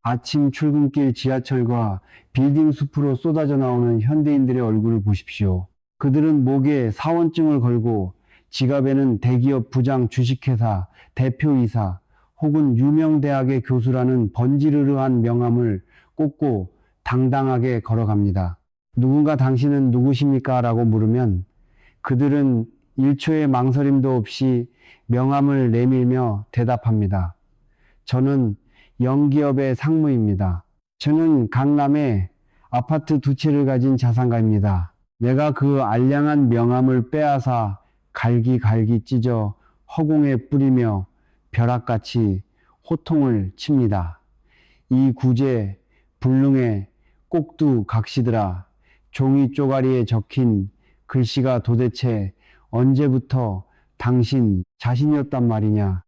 아침 출근길 지하철과 빌딩 숲으로 쏟아져 나오는 현대인들의 얼굴을 보십시오. 그들은 목에 사원증을 걸고 지갑에는 대기업 부장 주식회사 대표이사 혹은 유명 대학의 교수라는 번지르르한 명함을 꽂고 당당하게 걸어갑니다. 누군가 당신은 누구십니까? 라고 물으면 그들은 1초의 망설임도 없이 명함을 내밀며 대답합니다. 저는 영기업의 상무입니다. 저는 강남에 아파트 2채를 가진 자산가입니다. 내가 그 알량한 명함을 빼앗아 갈기갈기 찢어 허공에 뿌리며 벼락같이 호통을 칩니다. 이 구제, 불능의 꼭두 각시들아, 종이 쪼가리에 적힌 글씨가 도대체 언제부터 당신 자신이었단 말이냐.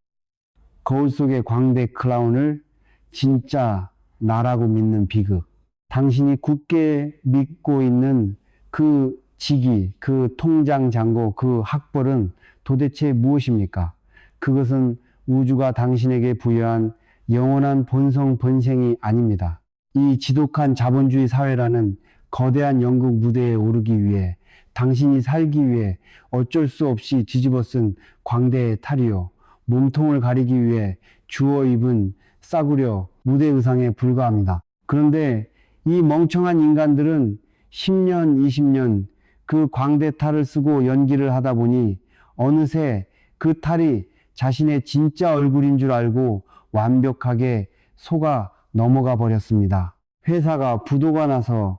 거울 속의 광대 클라운을 진짜 나라고 믿는 비극. 당신이 굳게 믿고 있는 그 직위, 그 통장 잔고, 그 학벌은 도대체 무엇입니까? 그것은 우주가 당신에게 부여한 영원한 본성 본생이 아닙니다. 이 지독한 자본주의 사회라는 거대한 연극 무대에 오르기 위해 당신이 살기 위해 어쩔 수 없이 뒤집어 쓴 광대의 탈이요. 몸통을 가리기 위해 주워 입은 싸구려 무대 의상에 불과합니다. 그런데 이 멍청한 인간들은 10년, 20년 그 광대 탈을 쓰고 연기를 하다 보니 어느새 그 탈이 자신의 진짜 얼굴인 줄 알고 완벽하게 속아 넘어가 버렸습니다. 회사가 부도가 나서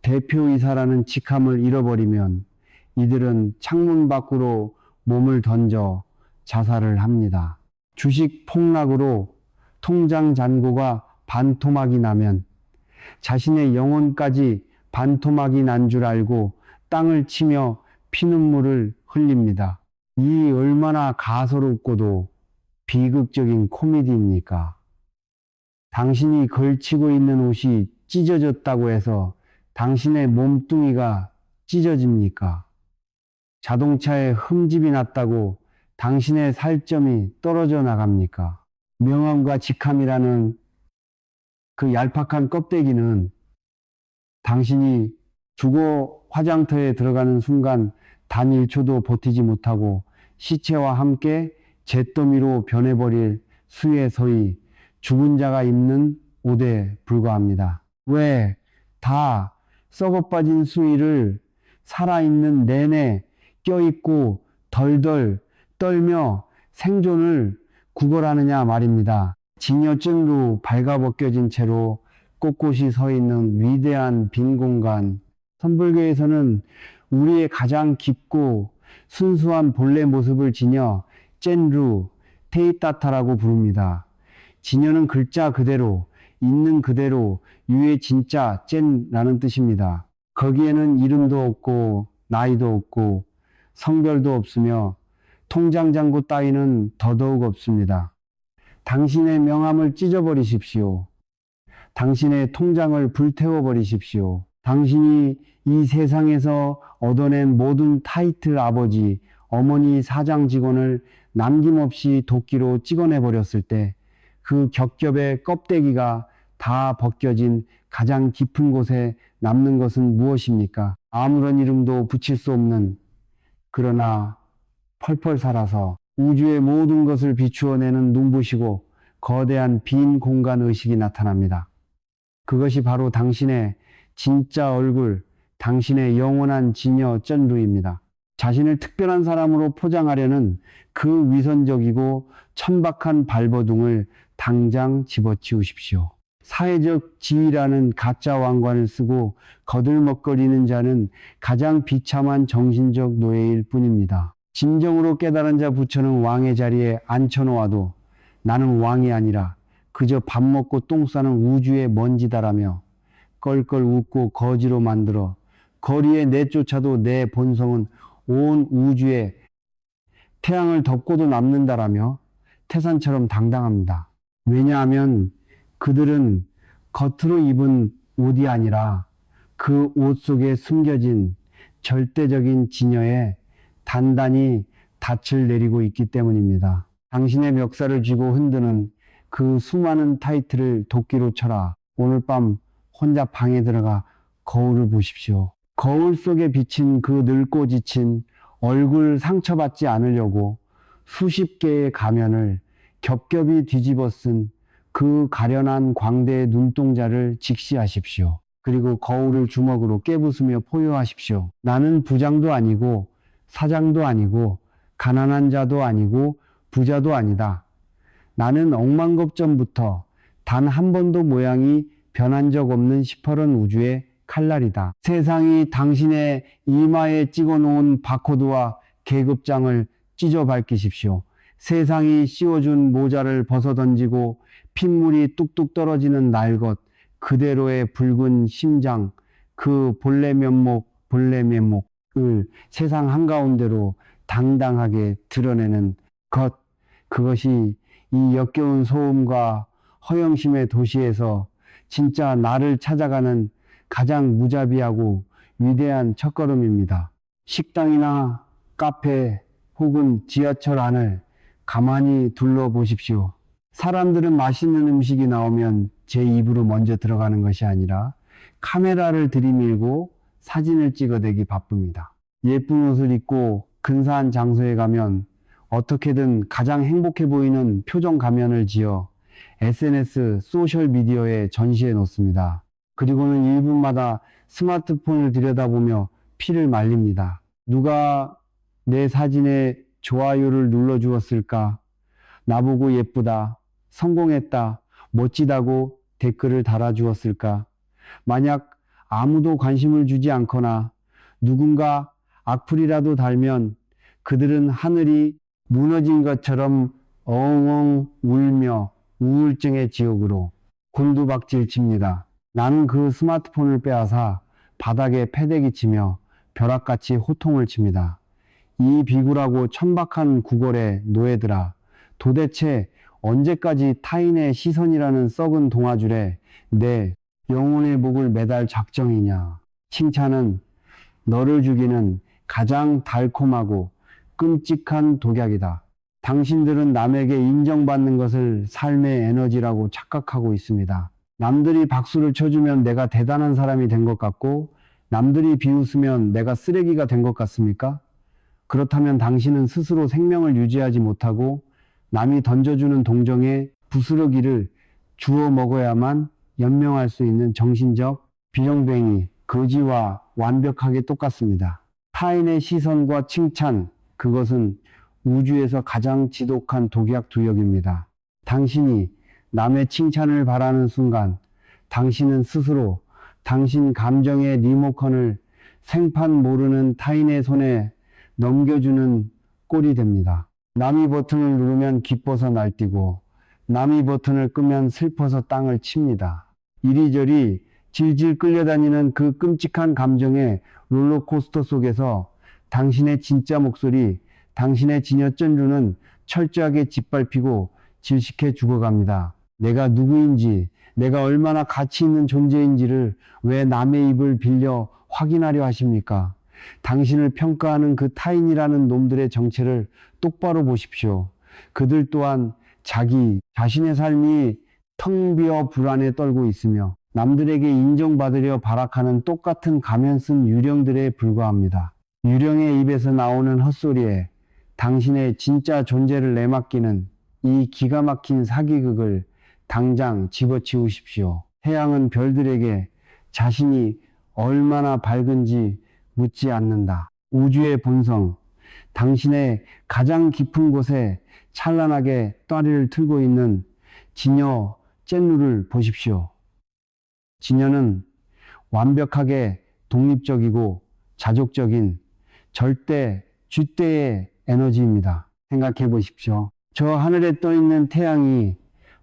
대표이사라는 직함을 잃어버리면 이들은 창문 밖으로 몸을 던져 자살을 합니다. 주식 폭락으로 통장 잔고가 반토막이 나면 자신의 영혼까지 반토막이 난 줄 알고 땅을 치며 피눈물을 흘립니다. 이 얼마나 가소롭고도 비극적인 코미디입니까? 당신이 걸치고 있는 옷이 찢어졌다고 해서 당신의 몸뚱이가 찢어집니까? 자동차에 흠집이 났다고 당신의 살점이 떨어져 나갑니까? 명함과 직함이라는 그 얄팍한 껍데기는 당신이 주거 화장터에 들어가는 순간 단 1초도 버티지 못하고 시체와 함께 잿더미로 변해버릴 수의 서이 죽은 자가 입는 옷에 불과합니다. 왜 다 썩어빠진 수의를 살아있는 내내 껴입고 덜덜 떨며 생존을 구걸하느냐 말입니다. 징여증으로 발가벗겨진 채로 꼿꼿이 서 있는 위대한 빈 공간. 선불교에서는 우리의 가장 깊고 순수한 본래 모습을 지녀 젠루 테이따타라고 부릅니다. 지녀는 글자 그대로 있는 그대로 유의 진짜 젠라는 뜻입니다. 거기에는 이름도 없고 나이도 없고 성별도 없으며 통장 잔고 따위는 더더욱 없습니다. 당신의 명함을 찢어버리십시오. 당신의 통장을 불태워버리십시오. 당신이 이 세상에서 얻어낸 모든 타이틀 아버지, 어머니 사장 직원을 남김없이 도끼로 찍어내버렸을 때 그 겹겹의 껍데기가 다 벗겨진 가장 깊은 곳에 남는 것은 무엇입니까? 아무런 이름도 붙일 수 없는, 그러나 펄펄 살아서 우주의 모든 것을 비추어내는 눈부시고 거대한 빈 공간 의식이 나타납니다. 그것이 바로 당신의 진짜 얼굴, 당신의 영원한 진여 쩐루입니다. 자신을 특별한 사람으로 포장하려는 그 위선적이고 천박한 발버둥을 당장 집어치우십시오. 사회적 지위라는 가짜 왕관을 쓰고 거들먹거리는 자는 가장 비참한 정신적 노예일 뿐입니다. 진정으로 깨달은 자 부처는 왕의 자리에 앉혀놓아도 나는 왕이 아니라 그저 밥 먹고 똥 싸는 우주의 먼지다라며 껄껄 웃고 거지로 만들어 거리에 내쫓아도 내 본성은 온 우주에 태양을 덮고도 남는다라며 태산처럼 당당합니다. 왜냐하면 그들은 겉으로 입은 옷이 아니라 그 옷 속에 숨겨진 절대적인 진여에 단단히 닻을 내리고 있기 때문입니다. 당신의 멱살을 쥐고 흔드는 그 수많은 타이틀을 도끼로 쳐라. 오늘 밤 혼자 방에 들어가 거울을 보십시오. 거울 속에 비친 그 늙고 지친 얼굴 상처받지 않으려고 수십 개의 가면을 겹겹이 뒤집어 쓴 그 가련한 광대의 눈동자를 직시하십시오. 그리고 거울을 주먹으로 깨부수며 포효하십시오. 나는 부장도 아니고 사장도 아니고 가난한 자도 아니고 부자도 아니다. 나는 억만 급 전부터 단 한 번도 모양이 변한 적 없는 시퍼런 우주의 칼날이다. 세상이 당신의 이마에 찍어놓은 바코드와 계급장을 찢어 밝히십시오. 세상이 씌워준 모자를 벗어던지고 핏물이 뚝뚝 떨어지는 날것 그대로의 붉은 심장, 그 본래 면목을 세상 한가운데로 당당하게 드러내는 것, 그것이 이 역겨운 소음과 허영심의 도시에서 진짜 나를 찾아가는 가장 무자비하고 위대한 첫걸음입니다. 식당이나 카페 혹은 지하철 안을 가만히 둘러보십시오. 사람들은 맛있는 음식이 나오면 제 입으로 먼저 들어가는 것이 아니라 카메라를 들이밀고 사진을 찍어대기 바쁩니다. 예쁜 옷을 입고 근사한 장소에 가면 어떻게든 가장 행복해 보이는 표정 가면을 지어 SNS, 소셜미디어에 전시해 놓습니다. 그리고는 1분마다 스마트폰을 들여다보며 피를 말립니다. 누가 내 사진에 좋아요를 눌러주었을까? 나보고 예쁘다, 성공했다, 멋지다고 댓글을 달아주었을까? 만약 아무도 관심을 주지 않거나 누군가 악플이라도 달면 그들은 하늘이 무너진 것처럼 엉엉 울며 우울증의 지옥으로 곤두박질 칩니다. 나는 그 스마트폰을 빼앗아 바닥에 패대기 치며 벼락같이 호통을 칩니다. 이 비굴하고 천박한 구걸의 노예들아, 도대체 언제까지 타인의 시선이라는 썩은 동아줄에 내 영혼의 목을 매달 작정이냐. 칭찬은 너를 죽이는 가장 달콤하고 끔찍한 독약이다. 당신들은 남에게 인정받는 것을 삶의 에너지라고 착각하고 있습니다. 남들이 박수를 쳐주면 내가 대단한 사람이 된 것 같고 남들이 비웃으면 내가 쓰레기가 된 것 같습니까? 그렇다면 당신은 스스로 생명을 유지하지 못하고 남이 던져주는 동정에 부스러기를 주워 먹어야만 연명할 수 있는 정신적 비정뱅이, 거지와 완벽하게 똑같습니다. 타인의 시선과 칭찬, 그것은 우주에서 가장 지독한 독약 두약입니다. 당신이 남의 칭찬을 바라는 순간 당신은 스스로 당신 감정의 리모컨을 생판 모르는 타인의 손에 넘겨주는 꼴이 됩니다. 남이 버튼을 누르면 기뻐서 날뛰고 남이 버튼을 끄면 슬퍼서 땅을 칩니다. 이리저리 질질 끌려다니는 그 끔찍한 감정의 롤러코스터 속에서 당신의 진짜 목소리, 당신의 진여전류는 철저하게 짓밟히고 질식해 죽어갑니다. 내가 누구인지, 내가 얼마나 가치 있는 존재인지를 왜 남의 입을 빌려 확인하려 하십니까? 당신을 평가하는 그 타인이라는 놈들의 정체를 똑바로 보십시오. 그들 또한 자신의 삶이 텅 비어 불안에 떨고 있으며 남들에게 인정받으려 발악하는 똑같은 가면 쓴 유령들에 불과합니다. 유령의 입에서 나오는 헛소리에 당신의 진짜 존재를 내맡기는 이 기가 막힌 사기극을 당장 집어치우십시오. 태양은 별들에게 자신이 얼마나 밝은지 묻지 않는다. 우주의 본성, 당신의 가장 깊은 곳에 찬란하게 따리를 틀고 있는 진여 젠루를 보십시오. 진여는 완벽하게 독립적이고 자족적인 절대 쥐대의 에너지입니다. 생각해 보십시오. 저 하늘에 떠 있는 태양이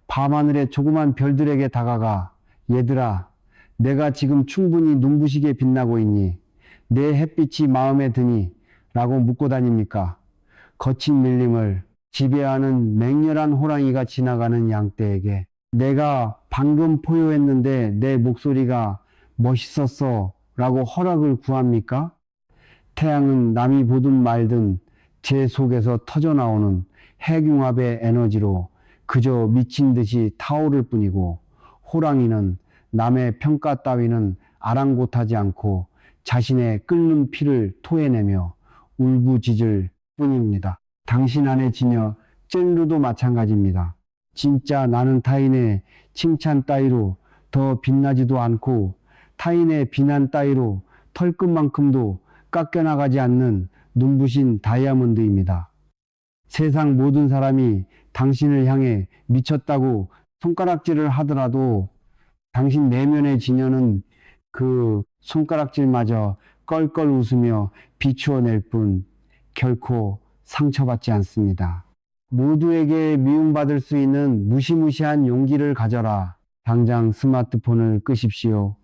밤하늘의 조그만 별들에게 다가가 얘들아, 내가 지금 충분히 눈부시게 빛나고 있니? 내 햇빛이 마음에 드니? 라고 묻고 다닙니까? 거친 밀림을 지배하는 맹렬한 호랑이가 지나가는 양떼에게 내가 방금 포효했는데 내 목소리가 멋있었어 라고 허락을 구합니까? 태양은 남이 보든 말든 제 속에서 터져나오는 핵융합의 에너지로 그저 미친 듯이 타오를 뿐이고, 호랑이는 남의 평가 따위는 아랑곳하지 않고 자신의 끓는 피를 토해내며 울부짖을 뿐입니다. 당신 안에 지녀 젤루도 마찬가지입니다. 진짜 나는 타인의 칭찬 따위로 더 빛나지도 않고 타인의 비난 따위로 털끝만큼도 깎여나가지 않는 눈부신 다이아몬드입니다. 세상 모든 사람이 당신을 향해 미쳤다고 손가락질을 하더라도 당신 내면의 지녀는 그 손가락질마저 껄껄 웃으며 비추어낼 뿐 결코 상처받지 않습니다. 모두에게 미움받을 수 있는 무시무시한 용기를 가져라. 당장 스마트폰을 끄십시오.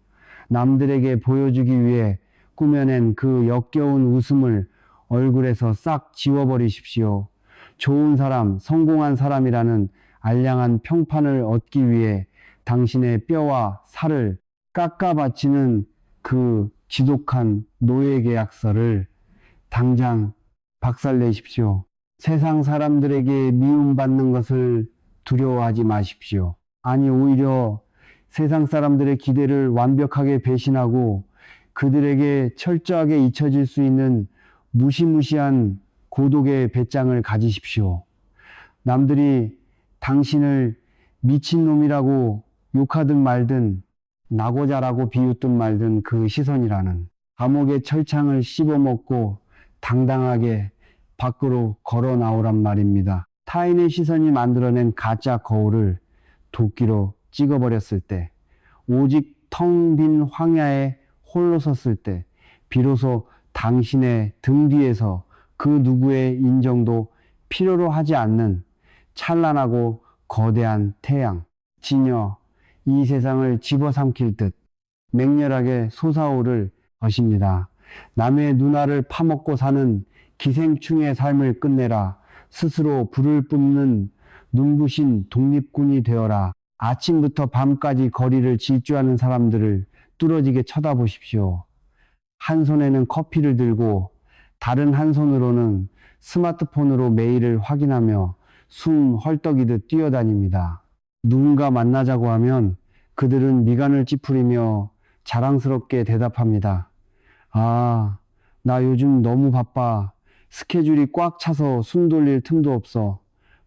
남들에게 보여주기 위해 꾸며낸 그 역겨운 웃음을 얼굴에서 싹 지워버리십시오. 좋은 사람, 성공한 사람이라는 알량한 평판을 얻기 위해 당신의 뼈와 살을 깎아 바치는 그 지독한 노예계약서를 당장 박살내십시오. 세상 사람들에게 미움받는 것을 두려워하지 마십시오. 아니, 오히려 세상 사람들의 기대를 완벽하게 배신하고 그들에게 철저하게 잊혀질 수 있는 무시무시한 고독의 배짱을 가지십시오. 남들이 당신을 미친놈이라고 욕하든 말든 나고자라고 비웃든 말든 그 시선이라는 감옥의 철창을 씹어먹고 당당하게 밖으로 걸어 나오란 말입니다. 타인의 시선이 만들어낸 가짜 거울을 도끼로 찍어버렸을 때, 오직 텅 빈 황야에 홀로 섰을 때 비로소 당신의 등 뒤에서 그 누구의 인정도 필요로 하지 않는 찬란하고 거대한 태양, 지녀, 이 세상을 집어삼킬 듯 맹렬하게 솟아오를 것입니다. 남의 누나를 파먹고 사는 기생충의 삶을 끝내라. 스스로 불을 뿜는 눈부신 독립군이 되어라. 아침부터 밤까지 거리를 질주하는 사람들을 뚫어지게 쳐다보십시오. 한 손에는 커피를 들고 다른 한 손으로는 스마트폰으로 메일을 확인하며 숨 헐떡이듯 뛰어다닙니다. 누군가 만나자고 하면 그들은 미간을 찌푸리며 자랑스럽게 대답합니다. 아, 나 요즘 너무 바빠. 스케줄이 꽉 차서 숨 돌릴 틈도 없어.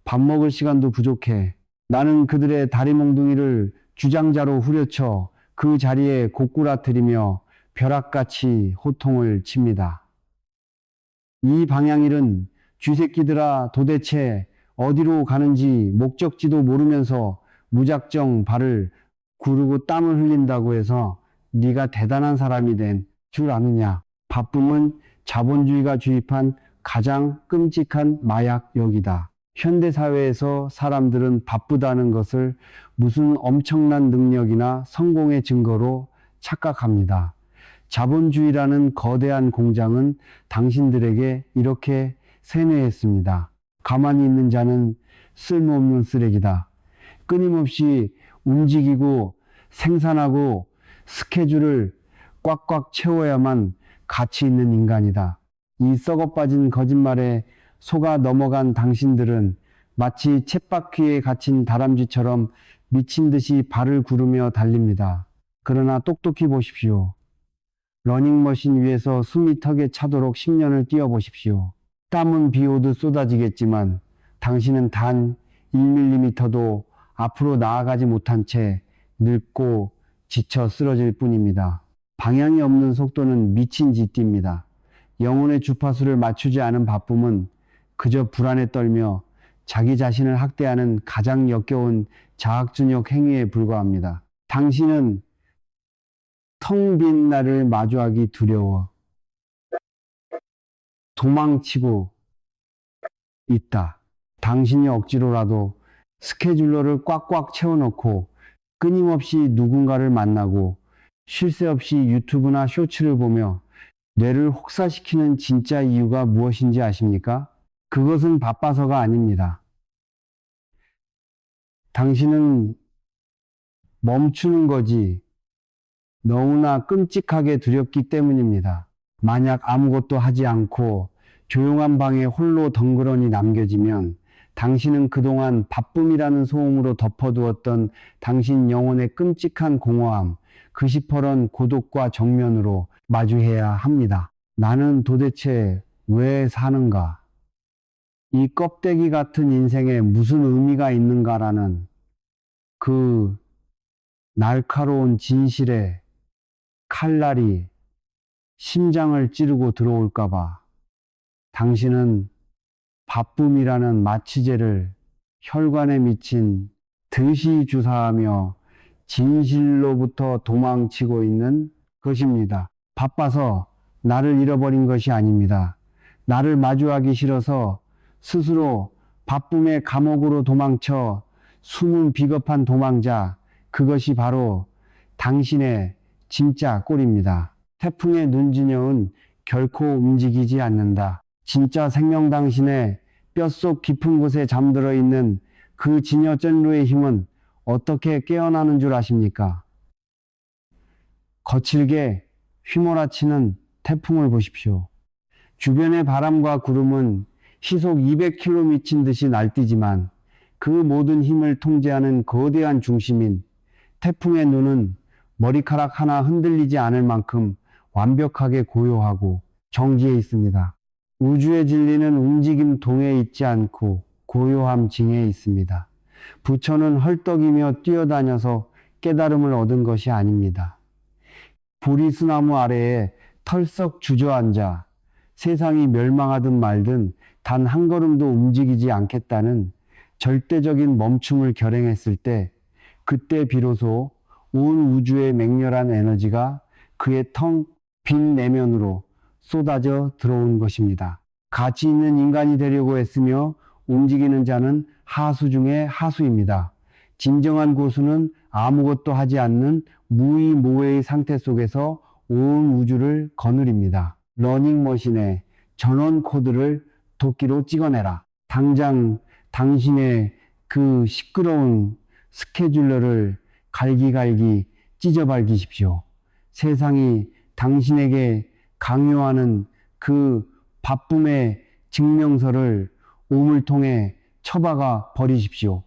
밥 먹을 시간도 부족해. 나는 그들의 다리 몽둥이를 주장자로 후려쳐 그 자리에 고꾸라뜨리며 벼락같이 호통을 칩니다. 이 방향일은 쥐새끼들아 도대체 어디로 가는지 목적지도 모르면서 무작정 발을 구르고 땀을 흘린다고 해서 네가 대단한 사람이 된 줄 아느냐. 바쁨은 자본주의가 주입한 가장 끔찍한 마약역이다. 현대사회에서 사람들은 바쁘다는 것을 무슨 엄청난 능력이나 성공의 증거로 착각합니다. 자본주의라는 거대한 공장은 당신들에게 이렇게 세뇌했습니다. 가만히 있는 자는 쓸모없는 쓰레기다. 끊임없이 움직이고 생산하고 스케줄을 꽉꽉 채워야만 가치 있는 인간이다. 이 썩어빠진 거짓말에 속아 넘어간 당신들은 마치 쳇바퀴에 갇힌 다람쥐처럼 미친 듯이 발을 구르며 달립니다. 그러나 똑똑히 보십시오. 러닝머신 위에서 숨이 턱에 차도록 10년을 뛰어보십시오. 땀은 비 오듯 쏟아지겠지만 당신은 단 1mm도 앞으로 나아가지 못한 채 늙고 지쳐 쓰러질 뿐입니다. 방향이 없는 속도는 미친 짓입니다. 영혼의 주파수를 맞추지 않은 바쁨은 그저 불안에 떨며 자기 자신을 학대하는 가장 역겨운 자학준혁 행위에 불과합니다. 당신은 텅 빈 나를 마주하기 두려워 도망치고 있다. 당신이 억지로라도 스케줄러를 꽉꽉 채워넣고 끊임없이 누군가를 만나고 쉴 새 없이 유튜브나 쇼츠를 보며 뇌를 혹사시키는 진짜 이유가 무엇인지 아십니까? 그것은 바빠서가 아닙니다. 당신은 멈추는 거지 너무나 끔찍하게 두렵기 때문입니다. 만약 아무것도 하지 않고 조용한 방에 홀로 덩그러니 남겨지면 당신은 그동안 바쁨이라는 소음으로 덮어두었던 당신 영혼의 끔찍한 공허함, 그 시퍼런 고독과 정면으로 마주해야 합니다. 나는 도대체 왜 사는가? 이 껍데기 같은 인생에 무슨 의미가 있는가라는 그 날카로운 진실의 칼날이 심장을 찌르고 들어올까봐 당신은 바쁨이라는 마취제를 혈관에 미친 듯이 주사하며 진실로부터 도망치고 있는 것입니다. 바빠서 나를 잃어버린 것이 아닙니다. 나를 마주하기 싫어서 스스로 바쁨의 감옥으로 도망쳐 숨은 비겁한 도망자, 그것이 바로 당신의 진짜 꼴입니다. 태풍의 눈진영은 결코 움직이지 않는다. 진짜 생명 당신의 뼛속 깊은 곳에 잠들어 있는 그 진여전루의 힘은 어떻게 깨어나는 줄 아십니까? 거칠게 휘몰아치는 태풍을 보십시오. 주변의 바람과 구름은 시속 200km 미친 듯이 날뛰지만 그 모든 힘을 통제하는 거대한 중심인 태풍의 눈은 머리카락 하나 흔들리지 않을 만큼 완벽하게 고요하고 정지해 있습니다. 우주의 진리는 움직임 동에 있지 않고 고요함 징에 있습니다. 부처는 헐떡이며 뛰어다녀서 깨달음을 얻은 것이 아닙니다. 보리수나무 아래에 털썩 주저앉아 세상이 멸망하든 말든 단 한 걸음도 움직이지 않겠다는 절대적인 멈춤을 결행했을 때, 그때 비로소 온 우주의 맹렬한 에너지가 그의 텅 빈 내면으로 쏟아져 들어온 것입니다. 가치 있는 인간이 되려고 애쓰며 움직이는 자는 하수 중의 하수입니다. 진정한 고수는 아무것도 하지 않는 무의모해의 상태 속에서 온 우주를 거느립니다. 러닝머신의 전원 코드를 도끼로 찍어내라. 당장 당신의 그 시끄러운 스케줄러를 갈기갈기 찢어발기십시오. 세상이 당신에게 강요하는 그 바쁨의 증명서를 우물통에 처박아 버리십시오.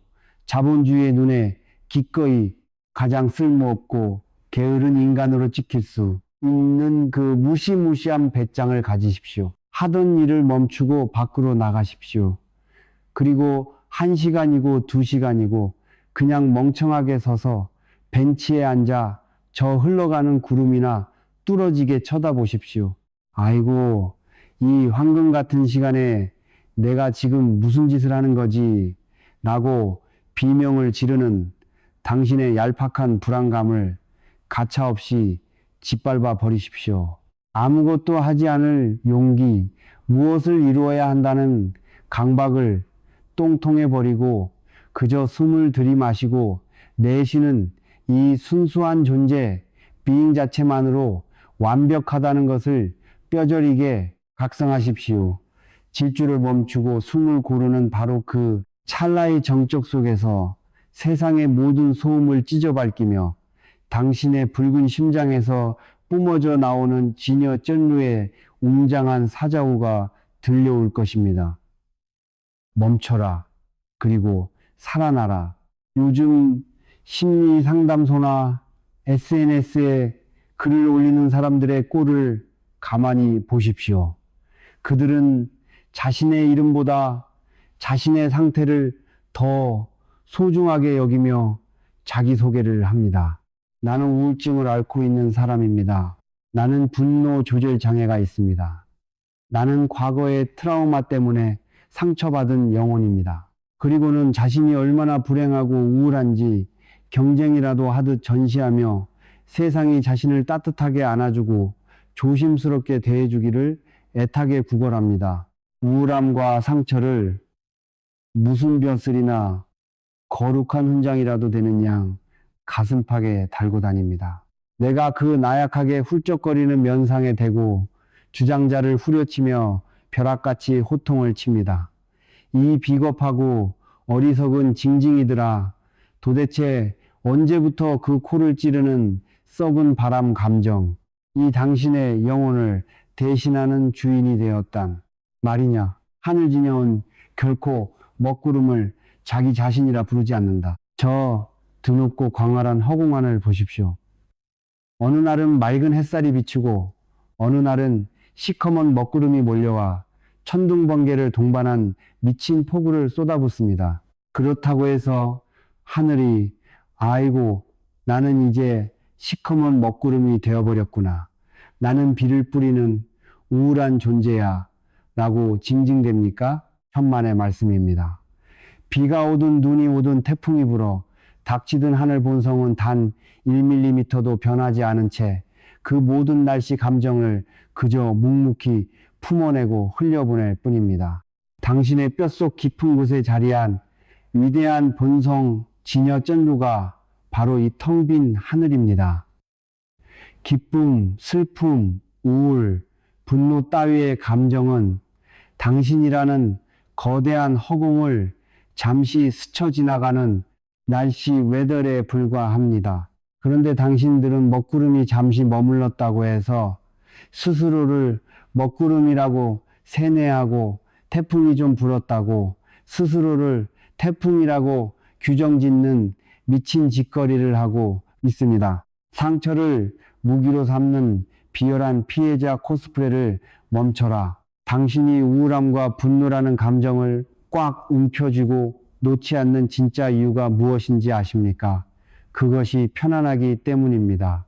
자본주의의 눈에 기꺼이 가장 쓸모없고 게으른 인간으로 찍힐 수 있는 그 무시무시한 배짱을 가지십시오. 하던 일을 멈추고 밖으로 나가십시오. 그리고 1시간이고 2시간이고 그냥 멍청하게 서서 벤치에 앉아 저 흘러가는 구름이나 뚫어지게 쳐다보십시오. 아이고, 이 황금 같은 시간에 내가 지금 무슨 짓을 하는 거지? 라고 비명을 지르는 당신의 얄팍한 불안감을 가차없이 짓밟아 버리십시오. 아무것도 하지 않을 용기, 무엇을 이루어야 한다는 강박을 똥통에 버리고 그저 숨을 들이마시고 내쉬는 이 순수한 존재, 비잉 자체만으로 완벽하다는 것을 뼈저리게 각성하십시오. 질주를 멈추고 숨을 고르는 바로 그 찰나의 정적 속에서 세상의 모든 소음을 찢어밟기며 당신의 붉은 심장에서 뿜어져 나오는 진여 쩐루의 웅장한 사자우가 들려올 것입니다. 멈춰라. 그리고 살아나라. 요즘 심리 상담소나 SNS에 글을 올리는 사람들의 꼴을 가만히 보십시오. 그들은 자신의 이름보다 자신의 상태를 더 소중하게 여기며 자기소개를 합니다. 나는 우울증을 앓고 있는 사람입니다. 나는 분노 조절 장애가 있습니다. 나는 과거의 트라우마 때문에 상처받은 영혼입니다. 그리고는 자신이 얼마나 불행하고 우울한지 경쟁이라도 하듯 전시하며 세상이 자신을 따뜻하게 안아주고 조심스럽게 대해주기를 애타게 구걸합니다. 우울함과 상처를 무슨 벼슬이나 거룩한 훈장이라도 되는 양 가슴팍에 달고 다닙니다. 내가 그 나약하게 훌쩍거리는 면상에 대고 주장자를 후려치며 벼락같이 호통을 칩니다. 이 비겁하고 어리석은 징징이들아, 도대체 언제부터 그 코를 찌르는 썩은 바람 감정, 이 당신의 영혼을 대신하는 주인이 되었단 말이냐. 하늘진영은 결코 먹구름을 자기 자신이라 부르지 않는다. 저 드높고 광활한 허공하늘 보십시오. 어느 날은 맑은 햇살이 비치고 어느 날은 시커먼 먹구름이 몰려와 천둥번개를 동반한 미친 폭우를 쏟아붓습니다. 그렇다고 해서 하늘이 아이고 나는 이제 시커먼 먹구름이 되어버렸구나. 나는 비를 뿌리는 우울한 존재야 라고 징징댑니까? 천만의 말씀입니다. 비가 오든 눈이 오든 태풍이 불어 닥치던 하늘 본성은 단 1mm도 변하지 않은 채 그 모든 날씨 감정을 그저 묵묵히 품어내고 흘려보낼 뿐입니다. 당신의 뼛속 깊은 곳에 자리한 위대한 본성 진여 쩐루가 바로 이 텅 빈 하늘입니다. 기쁨, 슬픔, 우울, 분노 따위의 감정은 당신이라는 거대한 허공을 잠시 스쳐 지나가는 날씨 웨더에 불과합니다. 그런데 당신들은 먹구름이 잠시 머물렀다고 해서 스스로를 먹구름이라고 세뇌하고 태풍이 좀 불었다고 스스로를 태풍이라고 규정짓는 미친 짓거리를 하고 있습니다. 상처를 무기로 삼는 비열한 피해자 코스프레를 멈춰라. 당신이 우울함과 분노라는 감정을 꽉 움켜쥐고 놓지 않는 진짜 이유가 무엇인지 아십니까? 그것이 편안하기 때문입니다.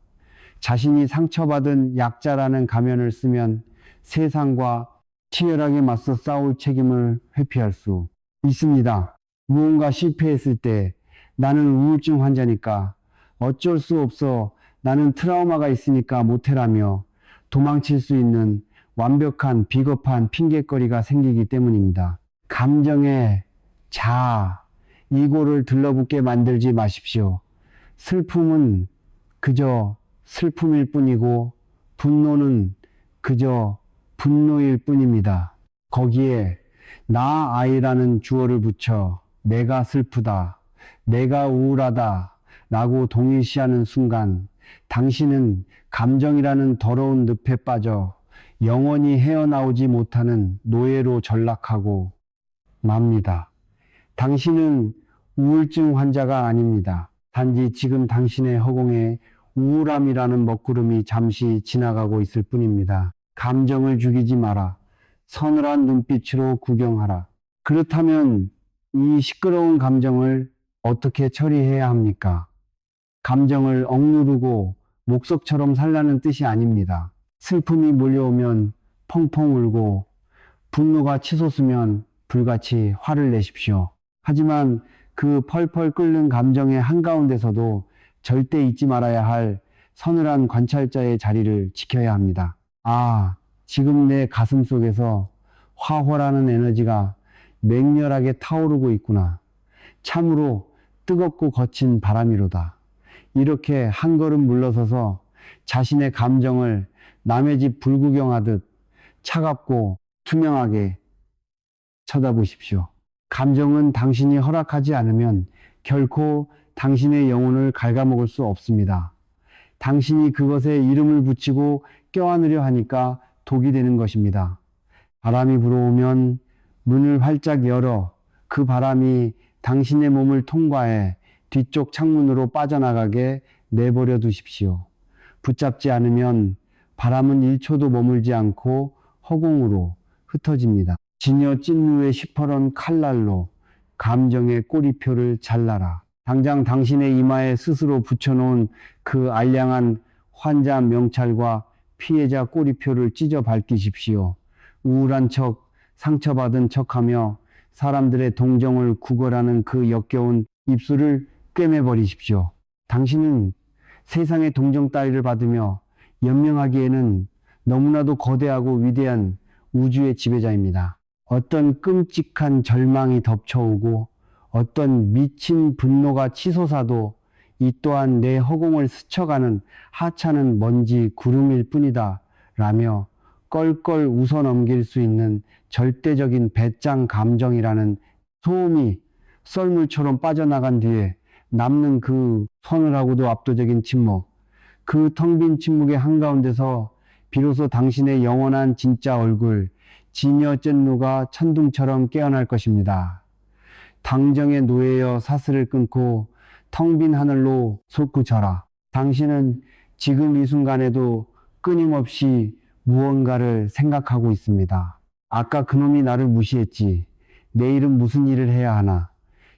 자신이 상처받은 약자라는 가면을 쓰면 세상과 치열하게 맞서 싸울 책임을 회피할 수 있습니다. 무언가 실패했을 때 나는 우울증 환자니까 어쩔 수 없어 나는 트라우마가 있으니까 못해라며 도망칠 수 있는 완벽한 비겁한 핑계거리가 생기기 때문입니다. 감정의 자아, 이고를 들러붙게 만들지 마십시오. 슬픔은 그저 슬픔일 뿐이고 분노는 그저 분노일 뿐입니다. 거기에 나 아이라는 주어를 붙여 내가 슬프다, 내가 우울하다 라고 동일시하는 순간 당신은 감정이라는 더러운 늪에 빠져 영원히 헤어나오지 못하는 노예로 전락하고 맙니다. 당신은 우울증 환자가 아닙니다. 단지 지금 당신의 허공에 우울함이라는 먹구름이 잠시 지나가고 있을 뿐입니다. 감정을 죽이지 마라. 서늘한 눈빛으로 구경하라. 그렇다면 이 시끄러운 감정을 어떻게 처리해야 합니까? 감정을 억누르고 목석처럼 살라는 뜻이 아닙니다. 슬픔이 몰려오면 펑펑 울고 분노가 치솟으면 불같이 화를 내십시오. 하지만 그 펄펄 끓는 감정의 한가운데서도 절대 잊지 말아야 할 서늘한 관찰자의 자리를 지켜야 합니다. 아, 지금 내 가슴 속에서 화호라는 에너지가 맹렬하게 타오르고 있구나. 참으로 뜨겁고 거친 바람이로다. 이렇게 한 걸음 물러서서 자신의 감정을 남의 집 불구경하듯 차갑고 투명하게 쳐다보십시오. 감정은 당신이 허락하지 않으면 결코 당신의 영혼을 갉아먹을 수 없습니다. 당신이 그것에 이름을 붙이고 껴안으려 하니까 독이 되는 것입니다. 바람이 불어오면 문을 활짝 열어 그 바람이 당신의 몸을 통과해 뒤쪽 창문으로 빠져나가게 내버려 두십시오. 붙잡지 않으면 바람은 1초도 머물지 않고 허공으로 흩어집니다. 진여 찐루의 시퍼런 칼날로 감정의 꼬리표를 잘라라. 당장 당신의 이마에 스스로 붙여놓은 그 알량한 환자 명찰과 피해자 꼬리표를 찢어 밝히십시오. 우울한 척, 상처받은 척하며 사람들의 동정을 구걸하는 그 역겨운 입술을 꿰매버리십시오. 당신은 세상의 동정 따위를 받으며 연명하기에는 너무나도 거대하고 위대한 우주의 지배자입니다. 어떤 끔찍한 절망이 덮쳐오고 어떤 미친 분노가 치솟아도 이 또한 내 허공을 스쳐가는 하찮은 먼지 구름일 뿐이다 라며 껄껄 웃어넘길 수 있는 절대적인 배짱 감정이라는 소음이 썰물처럼 빠져나간 뒤에 남는 그 서늘하고도 압도적인 침묵, 그 텅 빈 침묵의 한가운데서 비로소 당신의 영원한 진짜 얼굴 진여 쩐루가 천둥처럼 깨어날 것입니다. 당정의 노예여 사슬을 끊고 텅 빈 하늘로 솟구쳐라. 당신은 지금 이 순간에도 끊임없이 무언가를 생각하고 있습니다. 아까 그놈이 나를 무시했지. 내일은 무슨 일을 해야 하나.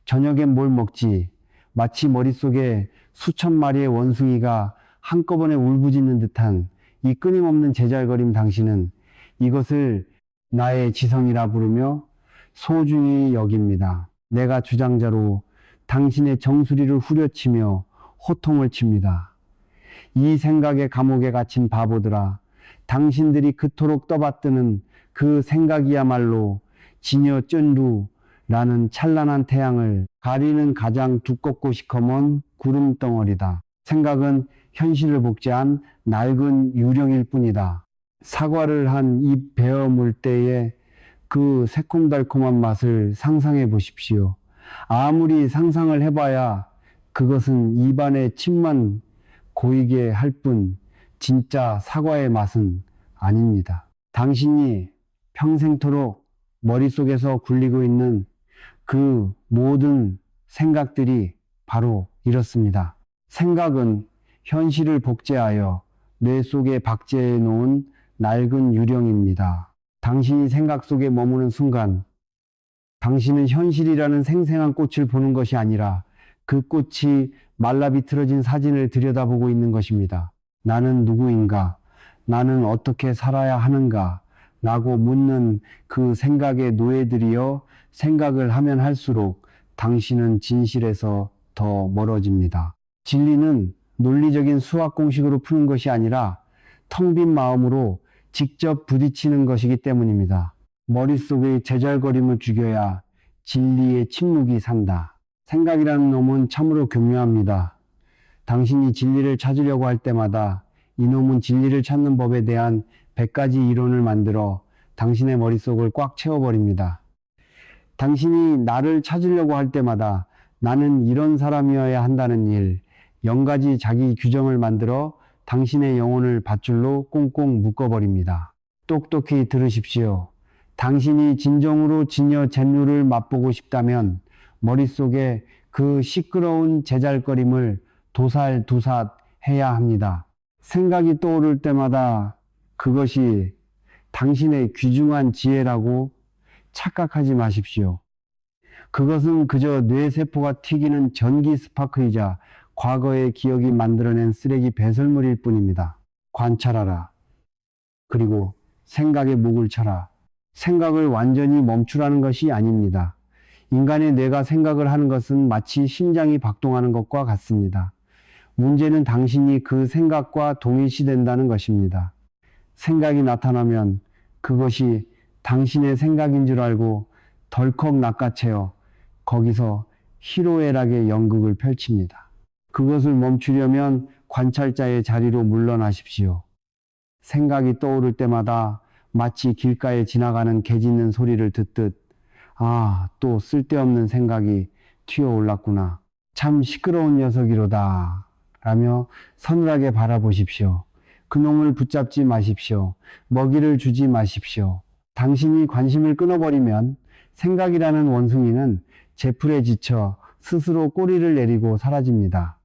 저녁엔 뭘 먹지. 마치 머릿속에 수천 마리의 원숭이가 한꺼번에 울부짖는 듯한 이 끊임없는 제잘거림. 당신은 이것을 나의 지성이라 부르며 소중히 여깁니다. 내가 주장자로 당신의 정수리를 후려치며 호통을 칩니다. 이 생각의 감옥에 갇힌 바보들아, 당신들이 그토록 떠받드는 그 생각이야말로 지녀 쩐루라는 찬란한 태양을 가리는 가장 두껍고 시커먼 구름덩어리다. 생각은 현실을 복제한 낡은 유령일 뿐이다. 사과를 한 입 베어 물 때의 그 새콤달콤한 맛을 상상해 보십시오. 아무리 상상을 해봐야 그것은 입안에 침만 고이게 할 뿐 진짜 사과의 맛은 아닙니다. 당신이 평생토록 머릿속에서 굴리고 있는 그 모든 생각들이 바로 이렇습니다. 생각은 현실을 복제하여 뇌 속에 박제해 놓은 낡은 유령입니다. 당신이 생각 속에 머무는 순간 당신은 현실이라는 생생한 꽃을 보는 것이 아니라 그 꽃이 말라 비틀어진 사진을 들여다보고 있는 것입니다. 나는 누구인가? 나는 어떻게 살아야 하는가? 라고 묻는 그 생각의 노예들이여 생각을 하면 할수록 당신은 진실에서 더 멀어집니다. 진리는 논리적인 수학 공식으로 푸는 것이 아니라 텅 빈 마음으로 직접 부딪히는 것이기 때문입니다. 머릿속의 제잘거림을 죽여야 진리의 침묵이 산다. 생각이라는 놈은 참으로 교묘합니다. 당신이 진리를 찾으려고 할 때마다 이놈은 진리를 찾는 법에 대한 100가지 이론을 만들어 당신의 머릿속을 꽉 채워버립니다. 당신이 나를 찾으려고 할 때마다 나는 이런 사람이어야 한다는 일, 0가지 자기 규정을 만들어 당신의 영혼을 밧줄로 꽁꽁 묶어버립니다. 똑똑히 들으십시오. 당신이 진정으로 지녀 젠루를 맛보고 싶다면 머릿속에 그 시끄러운 제잘거림을 도살두삿 해야 합니다. 생각이 떠오를 때마다 그것이 당신의 귀중한 지혜라고 착각하지 마십시오. 그것은 그저 뇌세포가 튀기는 전기 스파크이자 과거의 기억이 만들어낸 쓰레기 배설물일 뿐입니다. 관찰하라. 그리고 생각에 목을 쳐라. 생각을 완전히 멈추라는 것이 아닙니다. 인간의 뇌가 생각을 하는 것은 마치 심장이 박동하는 것과 같습니다. 문제는 당신이 그 생각과 동일시된다는 것입니다. 생각이 나타나면 그것이 당신의 생각인 줄 알고 덜컥 낚아채어 거기서 희로애락의 연극을 펼칩니다. 그것을 멈추려면 관찰자의 자리로 물러나십시오. 생각이 떠오를 때마다 마치 길가에 지나가는 개 짖는 소리를 듣듯 아, 또 쓸데없는 생각이 튀어올랐구나. 참 시끄러운 녀석이로다. 라며 서늘하게 바라보십시오. 그놈을 붙잡지 마십시오. 먹이를 주지 마십시오. 당신이 관심을 끊어버리면 생각이라는 원숭이는 제풀에 지쳐 스스로 꼬리를 내리고 사라집니다.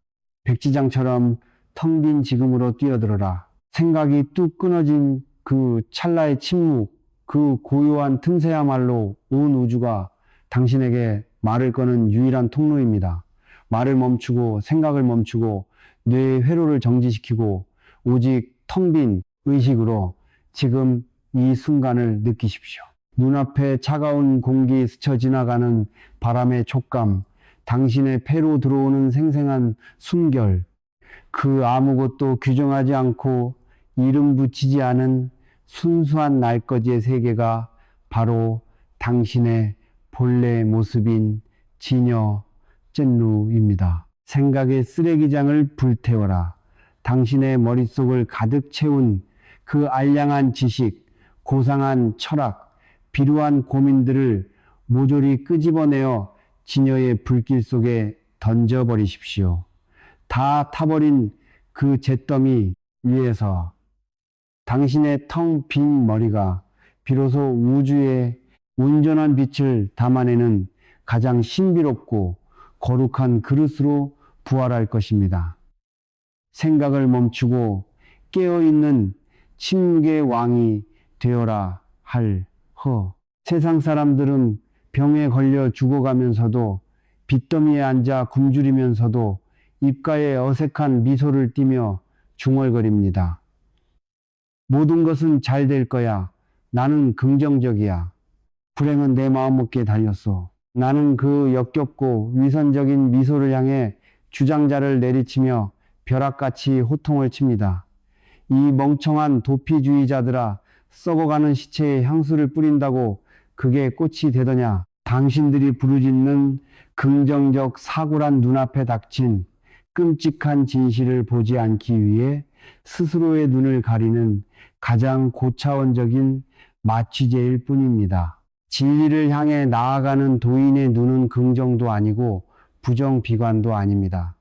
백지장처럼 텅 빈 지금으로 뛰어들어라. 생각이 뚝 끊어진 그 찰나의 침묵, 그 고요한 틈새야말로 온 우주가 당신에게 말을 거는 유일한 통로입니다. 말을 멈추고 생각을 멈추고 뇌의 회로를 정지시키고 오직 텅 빈 의식으로 지금 이 순간을 느끼십시오. 눈앞에 차가운 공기 스쳐 지나가는 바람의 촉감, 당신의 폐로 들어오는 생생한 숨결, 그 아무것도 규정하지 않고 이름 붙이지 않은 순수한 날거지의 세계가 바로 당신의 본래 모습인 지녀 쩐루입니다. 생각의 쓰레기장을 불태워라. 당신의 머릿속을 가득 채운 그 알량한 지식, 고상한 철학, 비루한 고민들을 모조리 끄집어내어 지녀의 불길 속에 던져버리십시오. 다 타버린 그 잿더미 위에서 당신의 텅 빈 머리가 비로소 우주의 온전한 빛을 담아내는 가장 신비롭고 거룩한 그릇으로 부활할 것입니다. 생각을 멈추고 깨어있는 침묵의 왕이 되어라 할 허. 세상 사람들은 병에 걸려 죽어가면서도 빚더미에 앉아 굶주리면서도 입가에 어색한 미소를 띠며 중얼거립니다. 모든 것은 잘 될 거야. 나는 긍정적이야. 불행은 내 마음먹기에 달렸어. 나는 그 역겹고 위선적인 미소를 향해 주장자를 내리치며 벼락같이 호통을 칩니다. 이 멍청한 도피주의자들아, 썩어가는 시체에 향수를 뿌린다고 그게 꽃이 되더냐? 당신들이 부르짖는 긍정적 사고란 눈앞에 닥친 끔찍한 진실을 보지 않기 위해 스스로의 눈을 가리는 가장 고차원적인 마취제일 뿐입니다. 진리를 향해 나아가는 도인의 눈은 긍정도 아니고 부정비관도 아닙니다.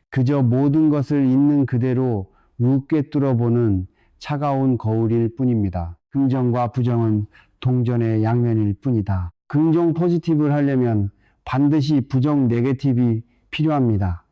그저 모든 것을 있는 그대로 룩게 뚫어보는 차가운 거울일 뿐입니다. 긍정과 부정은 동전의 양면일 뿐이다. 긍정 포지티브를 하려면 반드시 부정 네게티브가 필요합니다.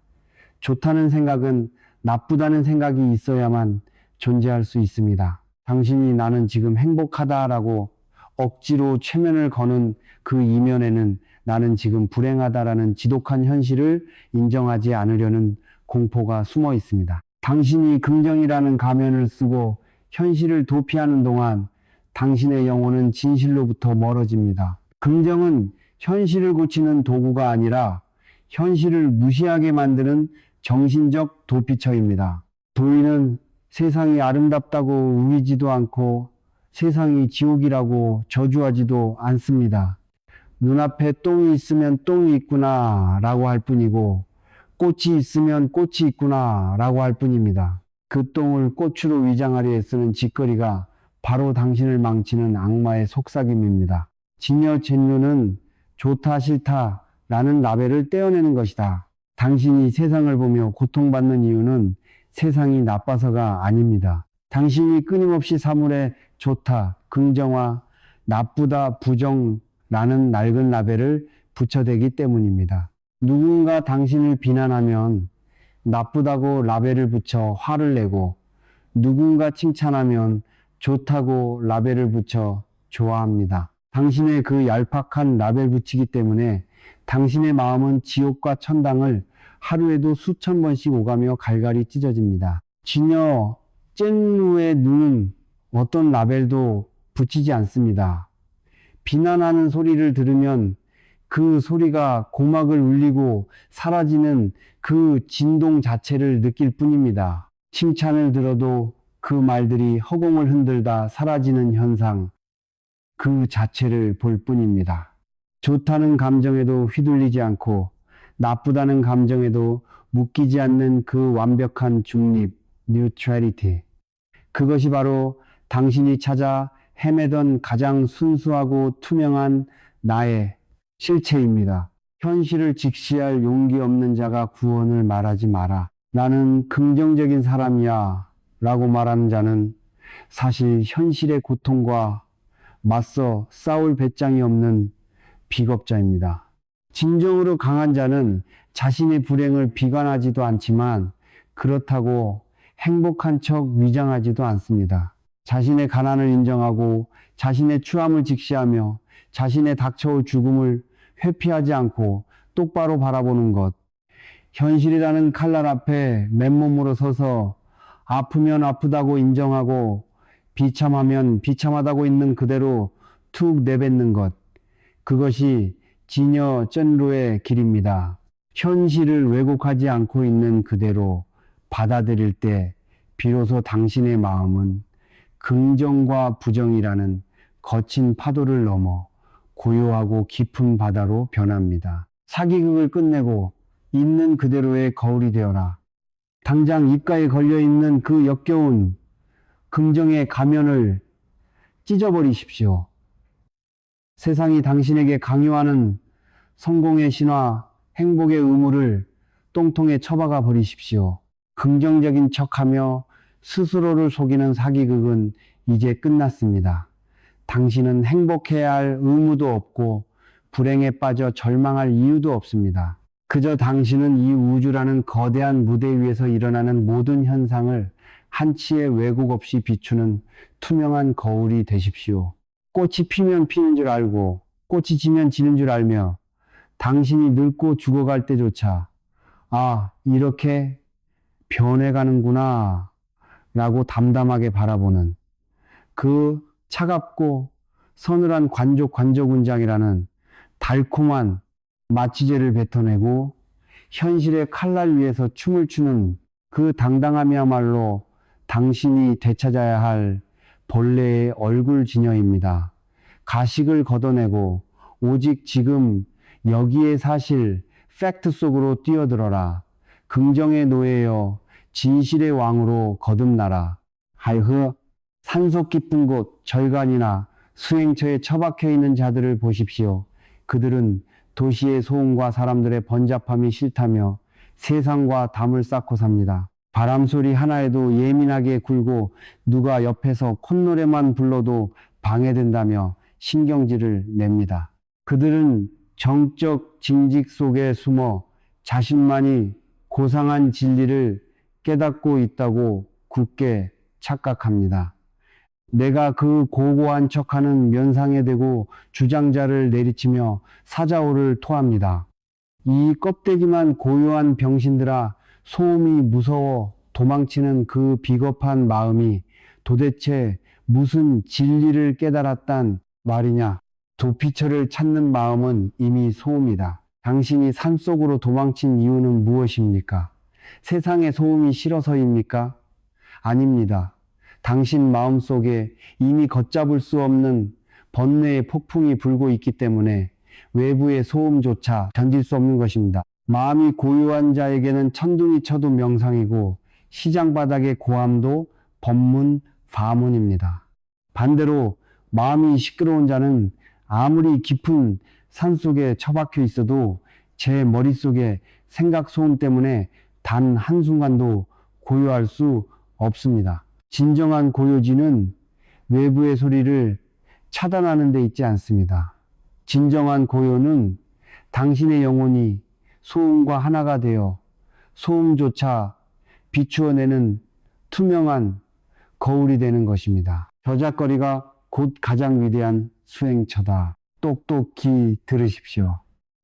좋다는 생각은 나쁘다는 생각이 있어야만 존재할 수 있습니다. 당신이 나는 지금 행복하다라고 억지로 최면을 거는 그 이면에는 나는 지금 불행하다라는 지독한 현실을 인정하지 않으려는 공포가 숨어 있습니다. 당신이 긍정이라는 가면을 쓰고 현실을 도피하는 동안 당신의 영혼은 진실로부터 멀어집니다. 긍정은 현실을 고치는 도구가 아니라 현실을 무시하게 만드는 정신적 도피처입니다. 도인은 세상이 아름답다고 우기지도 않고 세상이 지옥이라고 저주하지도 않습니다. 눈앞에 똥이 있으면 똥이 있구나 라고 할 뿐이고 꽃이 있으면 꽃이 있구나 라고 할 뿐입니다. 그 똥을 꽃으로 위장하려 애쓰는 짓거리가 바로 당신을 망치는 악마의 속삭임입니다. 진여 젠류는 좋다 싫다 라는 라벨을 떼어내는 것이다. 당신이 세상을 보며 고통받는 이유는 세상이 나빠서가 아닙니다. 당신이 끊임없이 사물에 좋다, 긍정화, 나쁘다, 부정라는 낡은 라벨을 붙여대기 때문입니다. 누군가 당신을 비난하면 나쁘다고 라벨을 붙여 화를 내고 누군가 칭찬하면 좋다고 라벨을 붙여 좋아합니다. 당신의 그 얄팍한 라벨 붙이기 때문에 당신의 마음은 지옥과 천당을 하루에도 수천 번씩 오가며 갈갈이 찢어집니다. 진여 젠루의 눈은 어떤 라벨도 붙이지 않습니다. 비난하는 소리를 들으면 그 소리가 고막을 울리고 사라지는 그 진동 자체를 느낄 뿐입니다. 칭찬을 들어도 그 말들이 허공을 흔들다 사라지는 현상, 그 자체를 볼 뿐입니다. 좋다는 감정에도 휘둘리지 않고 나쁘다는 감정에도 묶이지 않는 그 완벽한 중립, neutrality. 그것이 바로 당신이 찾아 헤매던 가장 순수하고 투명한 나의 실체입니다. 현실을 직시할 용기 없는 자가 구원을 말하지 마라. 나는 긍정적인 사람이야 라고 말하는 자는 사실 현실의 고통과 맞서 싸울 배짱이 없는 비겁자입니다. 진정으로 강한 자는 자신의 불행을 비관하지도 않지만 그렇다고 행복한 척 위장하지도 않습니다. 자신의 가난을 인정하고 자신의 추함을 직시하며 자신의 닥쳐올 죽음을 회피하지 않고 똑바로 바라보는 것. 현실이라는 칼날 앞에 맨몸으로 서서 아프면 아프다고 인정하고 비참하면 비참하다고 있는 그대로 툭 내뱉는 것. 그것이 진여 쩐루의 길입니다. 현실을 왜곡하지 않고 있는 그대로 받아들일 때 비로소 당신의 마음은 긍정과 부정이라는 거친 파도를 넘어 고요하고 깊은 바다로 변합니다. 사기극을 끝내고 있는 그대로의 거울이 되어라. 당장 입가에 걸려있는 그 역겨운 긍정의 가면을 찢어버리십시오. 세상이 당신에게 강요하는 성공의 신화, 행복의 의무를 똥통에 처박아 버리십시오. 긍정적인 척하며 스스로를 속이는 사기극은 이제 끝났습니다. 당신은 행복해야 할 의무도 없고 불행에 빠져 절망할 이유도 없습니다. 그저 당신은 이 우주라는 거대한 무대 위에서 일어나는 모든 현상을 한치의 왜곡 없이 비추는 투명한 거울이 되십시오. 꽃이 피면 피는 줄 알고 꽃이 지면 지는 줄 알며 당신이 늙고 죽어갈 때조차 아, 이렇게 변해가는구나 라고 담담하게 바라보는 그 차갑고 서늘한 관조군장이라는 달콤한 마취제를 뱉어내고 현실의 칼날 위에서 춤을 추는 그 당당함이야말로 당신이 되찾아야 할 본래의 얼굴 진여입니다. 가식을 걷어내고 오직 지금 여기에 사실 팩트 속으로 뛰어들어라. 긍정의 노예여 진실의 왕으로 거듭나라. 하이흐 산속 깊은 곳 절간이나 수행처에 처박혀 있는 자들을 보십시오. 그들은 도시의 소음과 사람들의 번잡함이 싫다며 세상과 담을 쌓고 삽니다. 바람소리 하나에도 예민하게 굴고 누가 옆에서 콧노래만 불러도 방해된다며 신경질을 냅니다. 그들은 정적 징직 속에 숨어 자신만이 고상한 진리를 깨닫고 있다고 굳게 착각합니다. 내가 그 고고한 척하는 면상에 대고 주장자를 내리치며 사자오를 토합니다. 이 껍데기만 고요한 병신들아, 소음이 무서워 도망치는 그 비겁한 마음이 도대체 무슨 진리를 깨달았단 말이냐. 도피처를 찾는 마음은 이미 소음이다. 당신이 산속으로 도망친 이유는 무엇입니까? 세상의 소음이 싫어서입니까? 아닙니다. 당신 마음속에 이미 걷잡을 수 없는 번뇌의 폭풍이 불고 있기 때문에 외부의 소음조차 견딜 수 없는 것입니다. 마음이 고요한 자에게는 천둥이 쳐도 명상이고 시장 바닥의 고함도 법문,法문입니다. 반대로 마음이 시끄러운 자는 아무리 깊은 산속에 처박혀 있어도 제 머릿속에 생각 소음 때문에 단 한순간도 고요할 수 없습니다. 진정한 고요지는 외부의 소리를 차단하는 데 있지 않습니다. 진정한 고요는 당신의 영혼이 소음과 하나가 되어 소음조차 비추어내는 투명한 거울이 되는 것입니다. 저작거리가 곧 가장 위대한 수행처다. 똑똑히 들으십시오.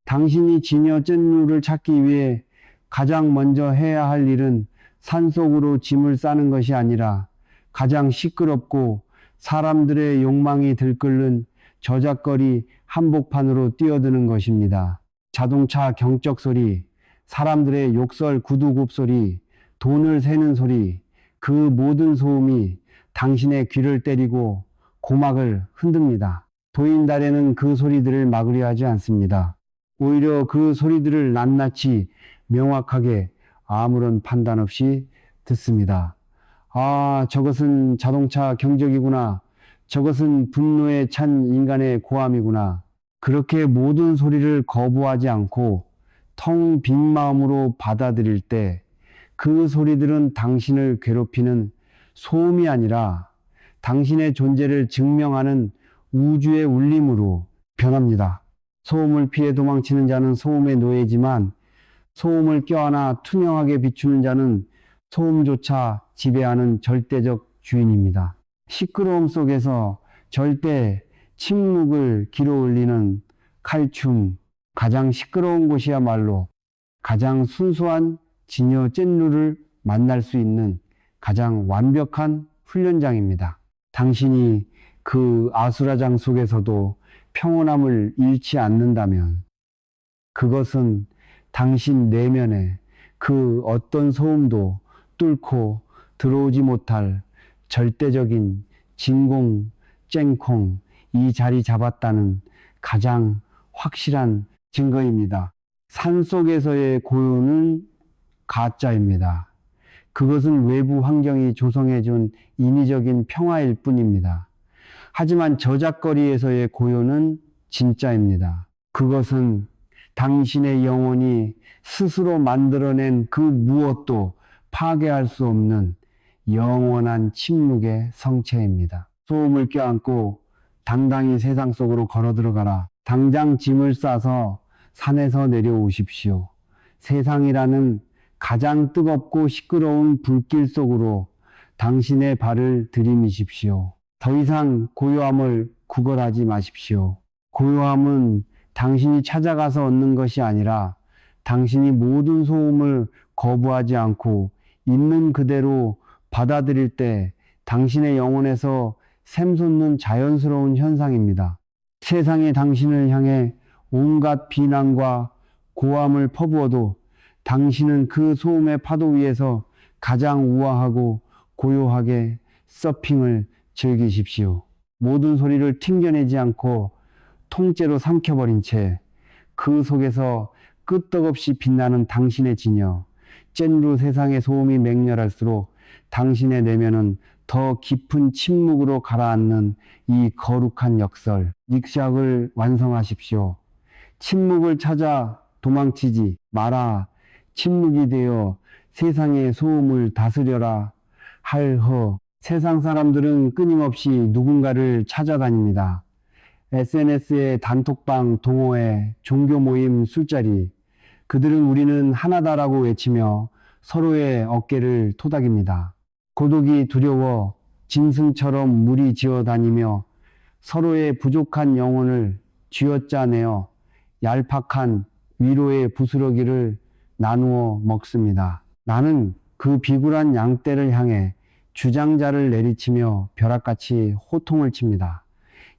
당신이 진여 찐루를 찾기 위해 가장 먼저 해야 할 일은 산속으로 짐을 싸는 것이 아니라 가장 시끄럽고 사람들의 욕망이 들끓는 저작거리 한복판으로 뛰어드는 것입니다. 자동차 경적 소리, 사람들의 욕설 구두굽 소리, 돈을 세는 소리, 그 모든 소음이 당신의 귀를 때리고 고막을 흔듭니다. 도인달에는 그 소리들을 막으려 하지 않습니다. 오히려 그 소리들을 낱낱이 명확하게 아무런 판단 없이 듣습니다. 아, 저것은 자동차 경적이구나. 저것은 분노에 찬 인간의 고함이구나. 그렇게 모든 소리를 거부하지 않고 텅 빈 마음으로 받아들일 때 그 소리들은 당신을 괴롭히는 소음이 아니라 당신의 존재를 증명하는 우주의 울림으로 변합니다. 소음을 피해 도망치는 자는 소음의 노예지만 소음을 껴안아 투명하게 비추는 자는 소음조차 지배하는 절대적 주인입니다. 시끄러움 속에서 절대 침묵을 길어올리는 칼춤, 가장 시끄러운 곳이야말로 가장 순수한 진여 찐루를 만날 수 있는 가장 완벽한 훈련장입니다. 당신이 그 아수라장 속에서도 평온함을 잃지 않는다면 그것은 당신 내면에 그 어떤 소음도 뚫고 들어오지 못할 절대적인 진공, 쨍콩, 이 자리 잡았다는 가장 확실한 증거입니다. 산속에서의 고요는 가짜입니다. 그것은 외부 환경이 조성해준 인위적인 평화일 뿐입니다. 하지만 저작거리에서의 고요는 진짜입니다. 그것은 당신의 영혼이 스스로 만들어낸 그 무엇도 파괴할 수 없는 영원한 침묵의 성체입니다. 소음을 껴안고 당당히 세상 속으로 걸어 들어가라. 당장 짐을 싸서 산에서 내려오십시오. 세상이라는 가장 뜨겁고 시끄러운 불길 속으로 당신의 발을 들이미십시오. 더 이상 고요함을 구걸하지 마십시오. 고요함은 당신이 찾아가서 얻는 것이 아니라 당신이 모든 소음을 거부하지 않고 있는 그대로 받아들일 때 당신의 영혼에서 샘솟는 자연스러운 현상입니다. 세상에 당신을 향해 온갖 비난과 고함을 퍼부어도 당신은 그 소음의 파도 위에서 가장 우아하고 고요하게 서핑을 즐기십시오. 모든 소리를 튕겨내지 않고 통째로 삼켜버린 채 그 속에서 끄떡없이 빛나는 당신의 진여, 젠루 세상의 소음이 맹렬할수록 당신의 내면은 더 깊은 침묵으로 가라앉는 이 거룩한 역설, 닉샥을 완성하십시오. 침묵을 찾아 도망치지 마라. 침묵이 되어 세상의 소음을 다스려라. 할허. 세상 사람들은 끊임없이 누군가를 찾아다닙니다. SNS의 단톡방, 동호회, 종교 모임, 술자리. 그들은 우리는 하나다라고 외치며 서로의 어깨를 토닥입니다. 고독이 두려워 짐승처럼 무리지어 다니며 서로의 부족한 영혼을 쥐어짜내어 얄팍한 위로의 부스러기를 나누어 먹습니다. 나는 그 비굴한 양떼를 향해 주장자를 내리치며 벼락같이 호통을 칩니다.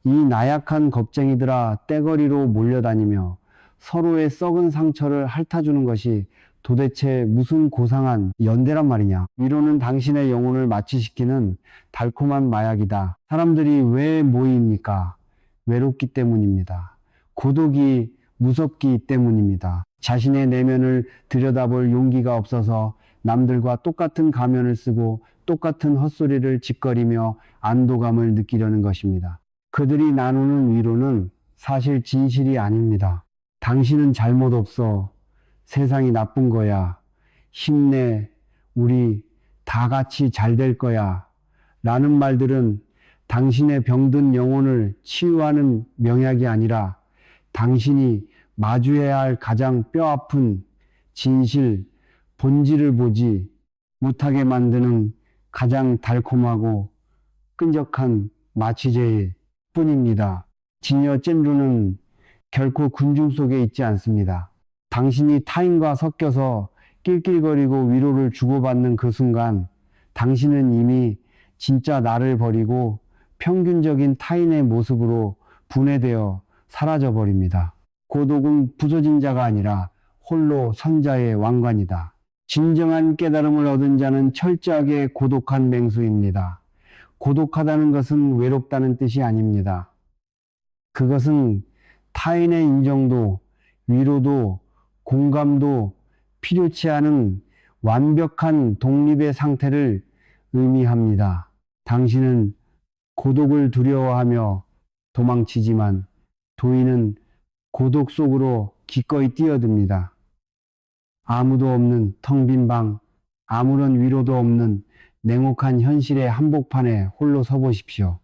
이 나약한 겁쟁이들아, 떼거리로 몰려다니며 서로의 썩은 상처를 핥아주는 것이 도대체 무슨 고상한 연대란 말이냐. 위로는 당신의 영혼을 마취시키는 달콤한 마약이다. 사람들이 왜 모입니까? 외롭기 때문입니다. 고독이 무섭기 때문입니다. 자신의 내면을 들여다볼 용기가 없어서 남들과 똑같은 가면을 쓰고 똑같은 헛소리를 짓거리며 안도감을 느끼려는 것입니다. 그들이 나누는 위로는 사실 진실이 아닙니다. 당신은 잘못 없어. 세상이 나쁜 거야. 힘내. 우리 다 같이 잘 될 거야. 라는 말들은 당신의 병든 영혼을 치유하는 명약이 아니라 당신이 마주해야 할 가장 뼈아픈 진실, 본질을 보지 못하게 만드는 가장 달콤하고 끈적한 마취제일 뿐입니다. 진여 젠루는 결코 군중 속에 있지 않습니다. 당신이 타인과 섞여서 낄낄거리고 위로를 주고받는 그 순간 당신은 이미 진짜 나를 버리고 평균적인 타인의 모습으로 분해되어 사라져버립니다. 고독은 부서진 자가 아니라 홀로 선자의 왕관이다. 진정한 깨달음을 얻은 자는 철저하게 고독한 맹수입니다. 고독하다는 것은 외롭다는 뜻이 아닙니다. 그것은 타인의 인정도, 위로도, 공감도 필요치 않은 완벽한 독립의 상태를 의미합니다. 당신은 고독을 두려워하며 도망치지만 도인은 고독 속으로 기꺼이 뛰어듭니다. 아무도 없는 텅 빈 방, 아무런 위로도 없는 냉혹한 현실의 한복판에 홀로 서보십시오.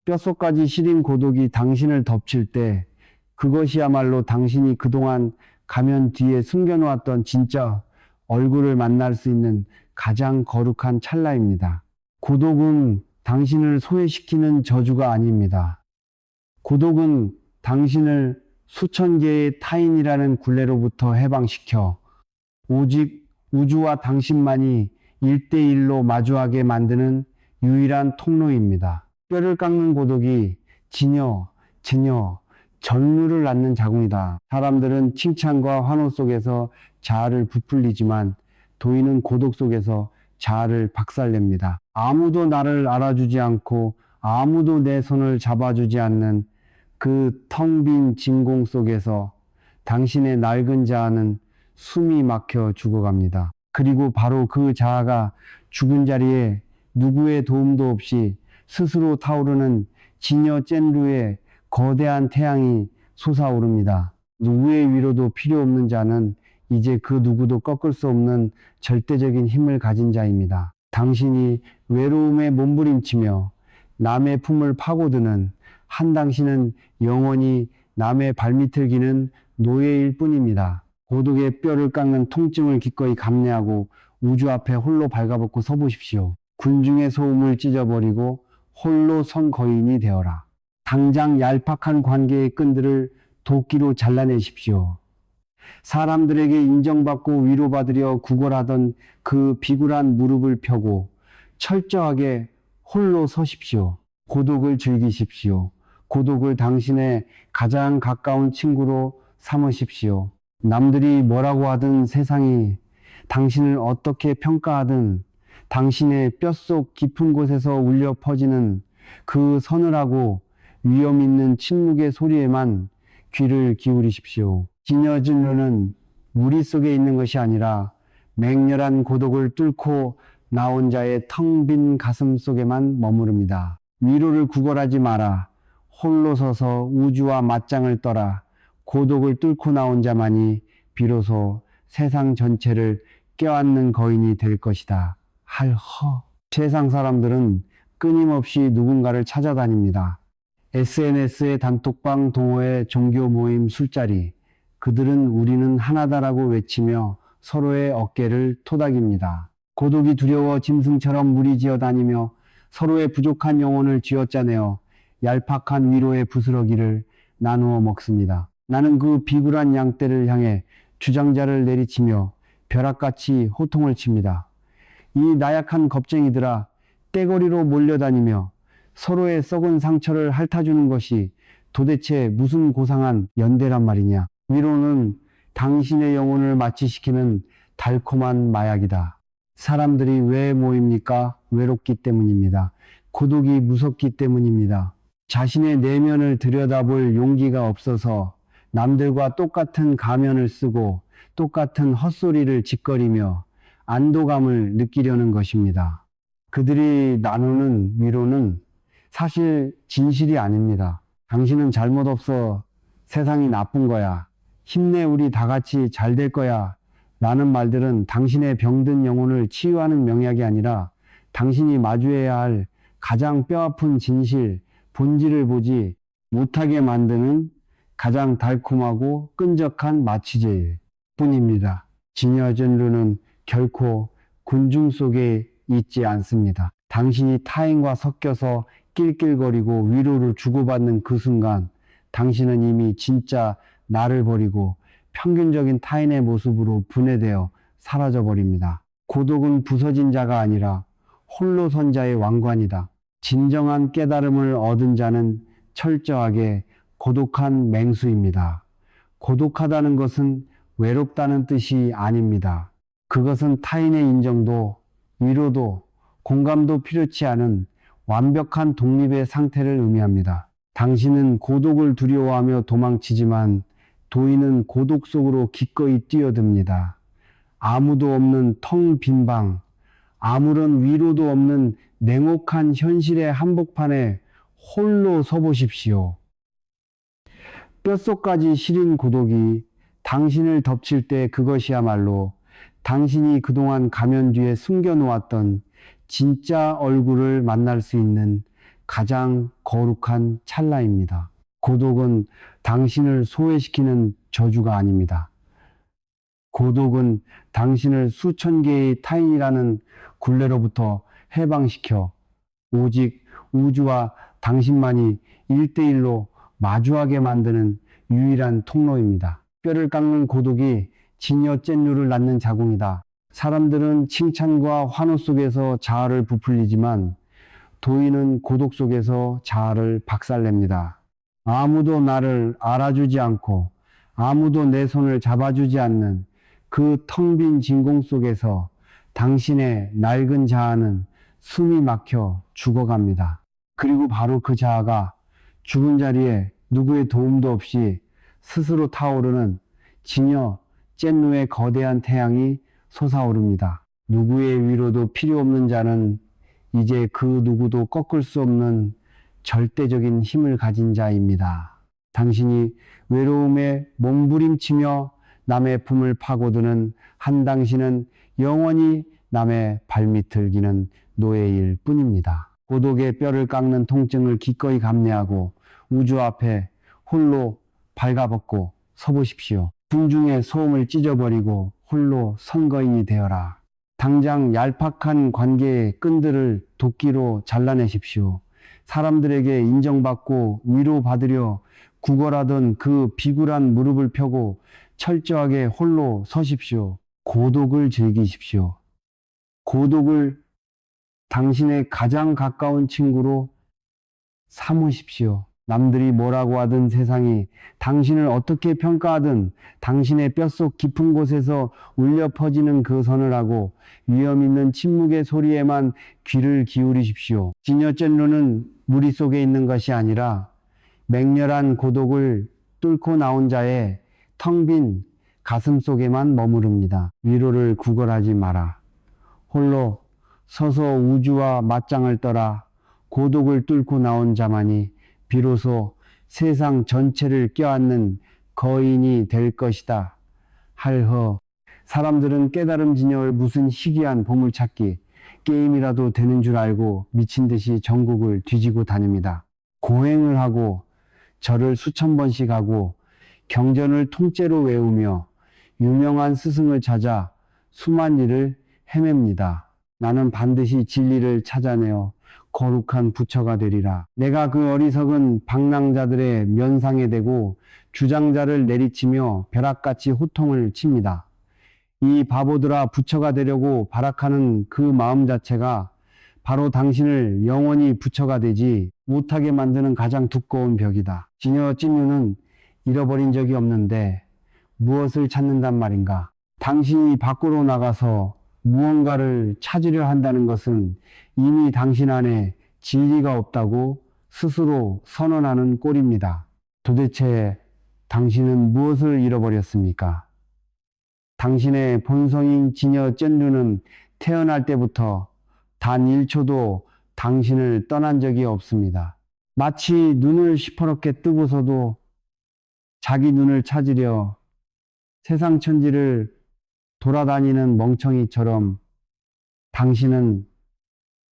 뼛속까지 시린 고독이 당신을 덮칠 때 그것이야말로 당신이 그동안 가면 뒤에 숨겨놓았던 진짜 얼굴을 만날 수 있는 가장 거룩한 찰나입니다. 고독은 당신을 소외시키는 저주가 아닙니다. 고독은 당신을 수천 개의 타인이라는 굴레로부터 해방시켜 오직 우주와 당신만이 1대1로 마주하게 만드는 유일한 통로입니다. 뼈를 깎는 고독이 진여, 증여, 전류를 낳는 자궁이다. 사람들은 칭찬과 환호 속에서 자아를 부풀리지만 도인은 고독 속에서 자아를 박살냅니다. 아무도 나를 알아주지 않고 아무도 내 손을 잡아주지 않는 그 텅 빈 진공 속에서 당신의 낡은 자아는 숨이 막혀 죽어갑니다. 그리고 바로 그 자아가 죽은 자리에 누구의 도움도 없이 스스로 타오르는 진여 젠루의 거대한 태양이 솟아오릅니다. 누구의 위로도 필요 없는 자는 이제 그 누구도 꺾을 수 없는 절대적인 힘을 가진 자입니다. 당신이 외로움에 몸부림치며 남의 품을 파고드는 한 당신은 영원히 남의 발밑을 기는 노예일 뿐입니다. 고독의 뼈를 깎는 통증을 기꺼이 감내하고 우주 앞에 홀로 발가벗고 서보십시오. 군중의 소음을 찢어버리고 홀로 선 거인이 되어라. 당장 얄팍한 관계의 끈들을 도끼로 잘라내십시오. 사람들에게 인정받고 위로받으려 구걸하던 그 비굴한 무릎을 펴고 철저하게 홀로 서십시오. 고독을 즐기십시오. 고독을 당신의 가장 가까운 친구로 삼으십시오. 남들이 뭐라고 하든 세상이 당신을 어떻게 평가하든 당신의 뼛속 깊은 곳에서 울려 퍼지는 그 서늘하고 위험 있는 침묵의 소리에만 귀를 기울이십시오. 진여진루는 무리 속에 있는 것이 아니라 맹렬한 고독을 뚫고 나온 자의 텅 빈 가슴 속에만 머무릅니다. 위로를 구걸하지 마라. 홀로 서서 우주와 맞짱을 떠라. 고독을 뚫고 나온 자만이 비로소 세상 전체를 껴안는 거인이 될 것이다. 할허. 세상 사람들은 끊임없이 누군가를 찾아다닙니다. SNS의 단톡방, 동호회, 종교 모임, 술자리. 그들은 우리는 하나다라고 외치며 서로의 어깨를 토닥입니다. 고독이 두려워 짐승처럼 무리지어 다니며 서로의 부족한 영혼을 쥐어짜내어 얄팍한 위로의 부스러기를 나누어 먹습니다. 나는 그 비굴한 양떼를 향해 주장자를 내리치며 벼락같이 호통을 칩니다. 이 나약한 겁쟁이들아, 떼거리로 몰려다니며 서로의 썩은 상처를 핥아주는 것이 도대체 무슨 고상한 연대란 말이냐. 위로는 당신의 영혼을 마취시키는 달콤한 마약이다. 사람들이 왜 모입니까? 외롭기 때문입니다. 고독이 무섭기 때문입니다. 자신의 내면을 들여다볼 용기가 없어서 남들과 똑같은 가면을 쓰고 똑같은 헛소리를 짓거리며 안도감을 느끼려는 것입니다. 그들이 나누는 위로는 사실 진실이 아닙니다. 당신은 잘못 없어. 세상이 나쁜 거야. 힘내, 우리 다 같이 잘 될 거야. 라는 말들은 당신의 병든 영혼을 치유하는 명약이 아니라 당신이 마주해야 할 가장 뼈아픈 진실, 본질을 보지 못하게 만드는 가장 달콤하고 끈적한 마취제일 뿐입니다. 진여진루는 결코 군중 속에 있지 않습니다. 당신이 타인과 섞여서 낄낄거리고 위로를 주고받는 그 순간 당신은 이미 진짜 나를 버리고 평균적인 타인의 모습으로 분해되어 사라져버립니다. 고독은 부서진 자가 아니라 홀로 선 자의 왕관이다. 진정한 깨달음을 얻은 자는 철저하게 고독한 맹수입니다. 고독하다는 것은 외롭다는 뜻이 아닙니다. 그것은 타인의 인정도 위로도 공감도 필요치 않은 완벽한 독립의 상태를 의미합니다. 당신은 고독을 두려워하며 도망치지만 도인은 고독 속으로 기꺼이 뛰어듭니다. 아무도 없는 텅 빈 방, 아무런 위로도 없는 냉혹한 현실의 한복판에 홀로 서보십시오. 뼛속까지 시린 고독이 당신을 덮칠 때 그것이야말로 당신이 그동안 가면 뒤에 숨겨놓았던 진짜 얼굴을 만날 수 있는 가장 거룩한 찰나입니다. 고독은 당신을 소외시키는 저주가 아닙니다. 고독은 당신을 수천 개의 타인이라는 굴레로부터 해방시켜 오직 우주와 당신만이 1대1로 마주하게 만드는 유일한 통로입니다. 뼈를 깎는 고독이 진여 젠류를 낳는 자궁이다. 사람들은 칭찬과 환호 속에서 자아를 부풀리지만 도인은 고독 속에서 자아를 박살냅니다. 아무도 나를 알아주지 않고 아무도 내 손을 잡아주지 않는 그 텅 빈 진공 속에서 당신의 낡은 자아는 숨이 막혀 죽어갑니다. 그리고 바로 그 자아가 죽은 자리에 누구의 도움도 없이 스스로 타오르는 진여 젠루의 거대한 태양이 솟아오릅니다. 누구의 위로도 필요 없는 자는 이제 그 누구도 꺾을 수 없는 절대적인 힘을 가진 자입니다. 당신이 외로움에 몸부림치며 남의 품을 파고드는 한 당신은 영원히 남의 발밑을 기는 노예일 뿐입니다. 고독의 뼈를 깎는 통증을 기꺼이 감내하고 우주 앞에 홀로 발가벗고 서보십시오. 궁중의 소음을 찢어버리고 홀로 선거인이 되어라. 당장 얄팍한 관계의 끈들을 도끼로 잘라내십시오. 사람들에게 인정받고 위로받으려 구걸하던 그 비굴한 무릎을 펴고 철저하게 홀로 서십시오. 고독을 즐기십시오. 고독을 당신의 가장 가까운 친구로 삼으십시오. 남들이 뭐라고 하든 세상이 당신을 어떻게 평가하든 당신의 뼛속 깊은 곳에서 울려 퍼지는 그 서늘하고 위험 있는 침묵의 소리에만 귀를 기울이십시오. 진여전루는 무리 속에 있는 것이 아니라 맹렬한 고독을 뚫고 나온 자의 텅 빈 가슴 속에만 머무릅니다. 위로를 구걸하지 마라. 홀로 서서 우주와 맞짱을 떠라. 고독을 뚫고 나온 자만이 비로소 세상 전체를 껴안는 거인이 될 것이다. 할허. 사람들은 깨달음 진여를 무슨 희귀한 보물찾기, 게임이라도 되는 줄 알고 미친 듯이 전국을 뒤지고 다닙니다. 고행을 하고 절을 수천 번씩 하고 경전을 통째로 외우며 유명한 스승을 찾아 수만 리를 헤맵니다. 나는 반드시 진리를 찾아내어 거룩한 부처가 되리라. 내가 그 어리석은 방랑자들의 면상에 대고 주장자를 내리치며 벼락같이 호통을 칩니다. 이 바보들아, 부처가 되려고 발악하는 그 마음 자체가 바로 당신을 영원히 부처가 되지 못하게 만드는 가장 두꺼운 벽이다. 진여 찐유는 잃어버린 적이 없는데 무엇을 찾는단 말인가? 당신이 밖으로 나가서 무언가를 찾으려 한다는 것은 이미 당신 안에 진리가 없다고 스스로 선언하는 꼴입니다. 도대체 당신은 무엇을 잃어버렸습니까? 당신의 본성인 진여 쩐류는 태어날 때부터 단 1초도 당신을 떠난 적이 없습니다. 마치 눈을 시퍼렇게 뜨고서도 자기 눈을 찾으려 세상 천지를 돌아다니는 멍청이처럼 당신은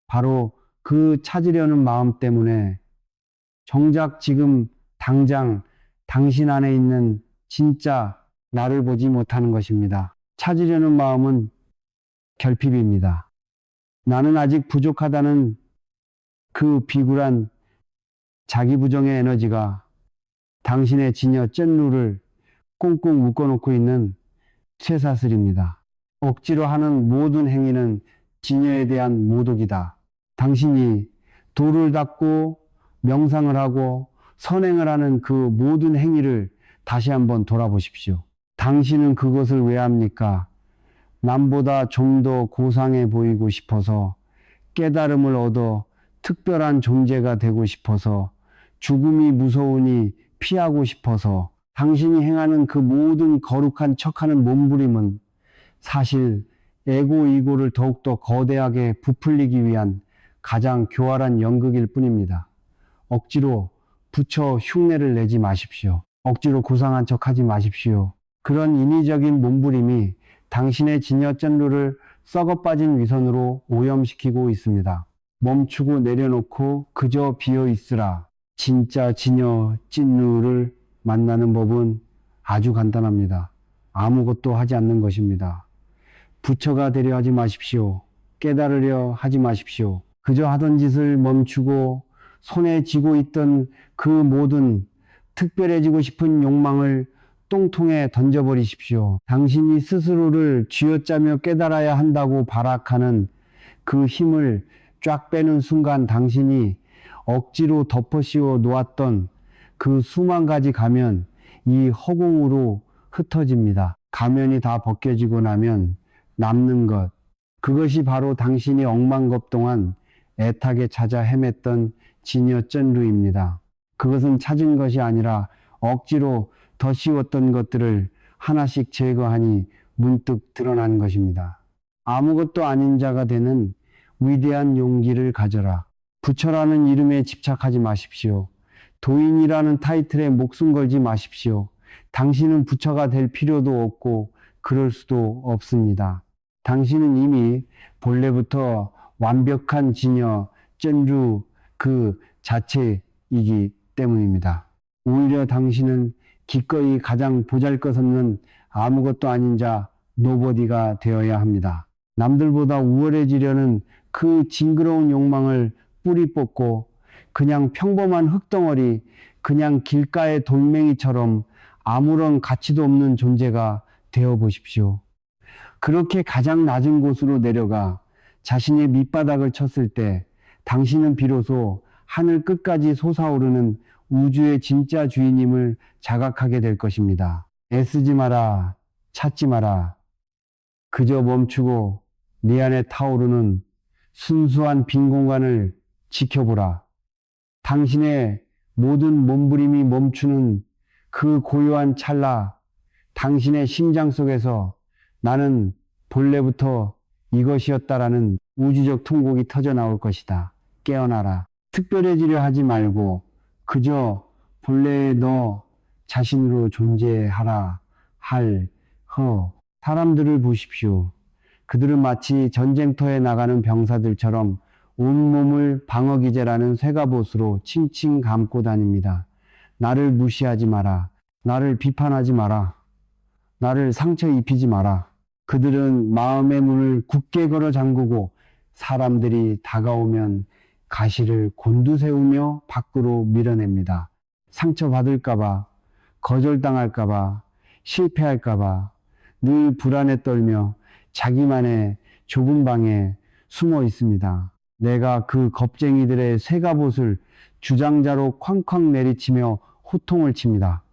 바로 그 찾으려는 마음 때문에 정작 지금 당장 당신 안에 있는 진짜 나를 보지 못하는 것입니다. 찾으려는 마음은 결핍입니다. 나는 아직 부족하다는 그 비굴한 자기 부정의 에너지가 당신의 진여 쩐루를 꽁꽁 묶어놓고 있는 쇠사슬입니다. 억지로 하는 모든 행위는 진여에 대한 모독이다. 당신이 도를 닦고 명상을 하고 선행을 하는 그 모든 행위를 다시 한번 돌아보십시오. 당신은 그것을 왜 합니까? 남보다 좀 더 고상해 보이고 싶어서, 깨달음을 얻어 특별한 존재가 되고 싶어서, 죽음이 무서우니 피하고 싶어서. 당신이 행하는 그 모든 거룩한 척하는 몸부림은 사실 에고이고를 더욱더 거대하게 부풀리기 위한 가장 교활한 연극일 뿐입니다. 억지로 부처 흉내를 내지 마십시오. 억지로 고상한 척하지 마십시오. 그런 인위적인 몸부림이 당신의 진여전루를 썩어빠진 위선으로 오염시키고 있습니다. 멈추고 내려놓고 그저 비어 있으라. 진짜 진여 찐루를 만나는 법은 아주 간단합니다. 아무것도 하지 않는 것입니다. 부처가 되려 하지 마십시오. 깨달으려 하지 마십시오. 그저 하던 짓을 멈추고 손에 쥐고 있던 그 모든 특별해지고 싶은 욕망을 똥통에 던져버리십시오. 당신이 스스로를 쥐어짜며 깨달아야 한다고 발악하는 그 힘을 쫙 빼는 순간 당신이 억지로 덮어씌워 놓았던 그 수만 가지 가면 이 허공으로 흩어집니다. 가면이 다 벗겨지고 나면 남는 것, 그것이 바로 당신이 억만겁 동안 애타게 찾아 헤맸던 진여전루입니다. 그것은 찾은 것이 아니라 억지로 더 씌웠던 것들을 하나씩 제거하니 문득 드러난 것입니다. 아무것도 아닌 자가 되는 위대한 용기를 가져라. 부처라는 이름에 집착하지 마십시오. 도인이라는 타이틀에 목숨 걸지 마십시오. 당신은 부처가 될 필요도 없고 그럴 수도 없습니다. 당신은 이미 본래부터 완벽한 진여, 쩐루 그 자체이기 때문입니다. 오히려 당신은 기꺼이 가장 보잘것없는 아무것도 아닌 자 노보디가 되어야 합니다. 남들보다 우월해지려는 그 징그러운 욕망을 뿌리 뽑고 그냥 평범한 흙덩어리, 그냥 길가의 돌멩이처럼 아무런 가치도 없는 존재가 되어 보십시오. 그렇게 가장 낮은 곳으로 내려가 자신의 밑바닥을 쳤을 때 당신은 비로소 하늘 끝까지 솟아오르는 우주의 진짜 주인임을 자각하게 될 것입니다. 애쓰지 마라, 찾지 마라. 그저 멈추고 네 안에 타오르는 순수한 빈 공간을 지켜보라. 당신의 모든 몸부림이 멈추는 그 고요한 찰나, 당신의 심장 속에서 나는 본래부터 이것이었다라는 우주적 통곡이 터져 나올 것이다. 깨어나라. 특별해지려 하지 말고 그저 본래의 너 자신으로 존재하라. 사람들을 보십시오. 그들은 마치 전쟁터에 나가는 병사들처럼 온몸을 방어기제라는 쇠갑옷으로 칭칭 감고 다닙니다. 나를 무시하지 마라. 나를 비판하지 마라. 나를 상처 입히지 마라. 그들은 마음의 문을 굳게 걸어 잠그고 사람들이 다가오면 가시를 곤두세우며 밖으로 밀어냅니다. 상처받을까봐, 거절당할까봐, 실패할까봐 늘 불안에 떨며 자기만의 좁은 방에 숨어 있습니다. 내가 그 겁쟁이들의 쇠갑옷을 주장자로 쾅쾅 내리치며 호통을 칩니다.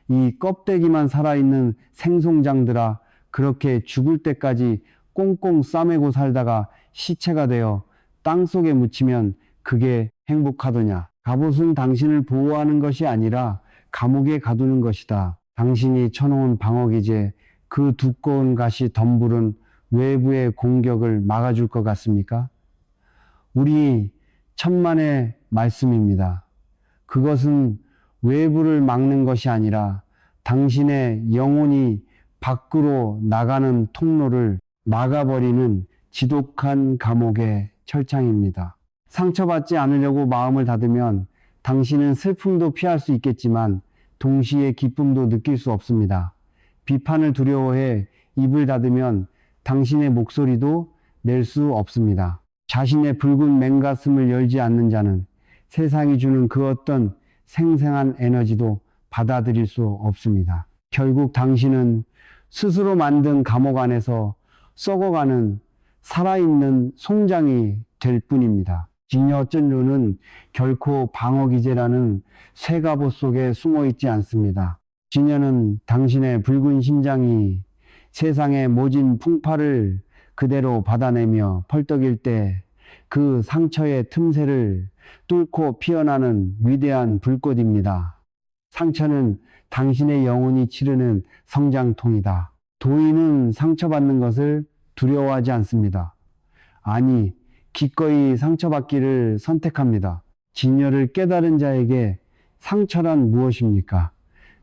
이 껍데기만 살아있는 생송장들아, 그렇게 죽을 때까지 꽁꽁 싸매고 살다가 시체가 되어 땅속에 묻히면 그게 행복하더냐. 갑옷은 당신을 보호하는 것이 아니라 감옥에 가두는 것이다. 당신이 쳐놓은 방어기제, 그 두꺼운 가시 덤불은 외부의 공격을 막아줄 것 같습니까? 우리 천만의 말씀입니다. 그것은 외부를 막는 것이 아니라 당신의 영혼이 밖으로 나가는 통로를 막아버리는 지독한 감옥의 철창입니다. 상처받지 않으려고 마음을 닫으면 당신은 슬픔도 피할 수 있겠지만 동시에 기쁨도 느낄 수 없습니다. 비판을 두려워해 입을 닫으면 당신의 목소리도 낼 수 없습니다. 자신의 붉은 맨가슴을 열지 않는 자는 세상이 주는 그 어떤 생생한 에너지도 받아들일 수 없습니다. 결국 당신은 스스로 만든 감옥 안에서 썩어가는 살아있는 송장이 될 뿐입니다. 진여쩐류는 결코 방어기제라는 쇠갑옷 속에 숨어있지 않습니다. 진여는 당신의 붉은 심장이 세상의 모진 풍파를 그대로 받아내며 펄떡일 때 그 상처의 틈새를 뚫고 피어나는 위대한 불꽃입니다. 상처는 당신의 영혼이 치르는 성장통이다. 도인은 상처받는 것을 두려워하지 않습니다. 아니, 기꺼이 상처받기를 선택합니다. 진여를 깨달은 자에게 상처란 무엇입니까?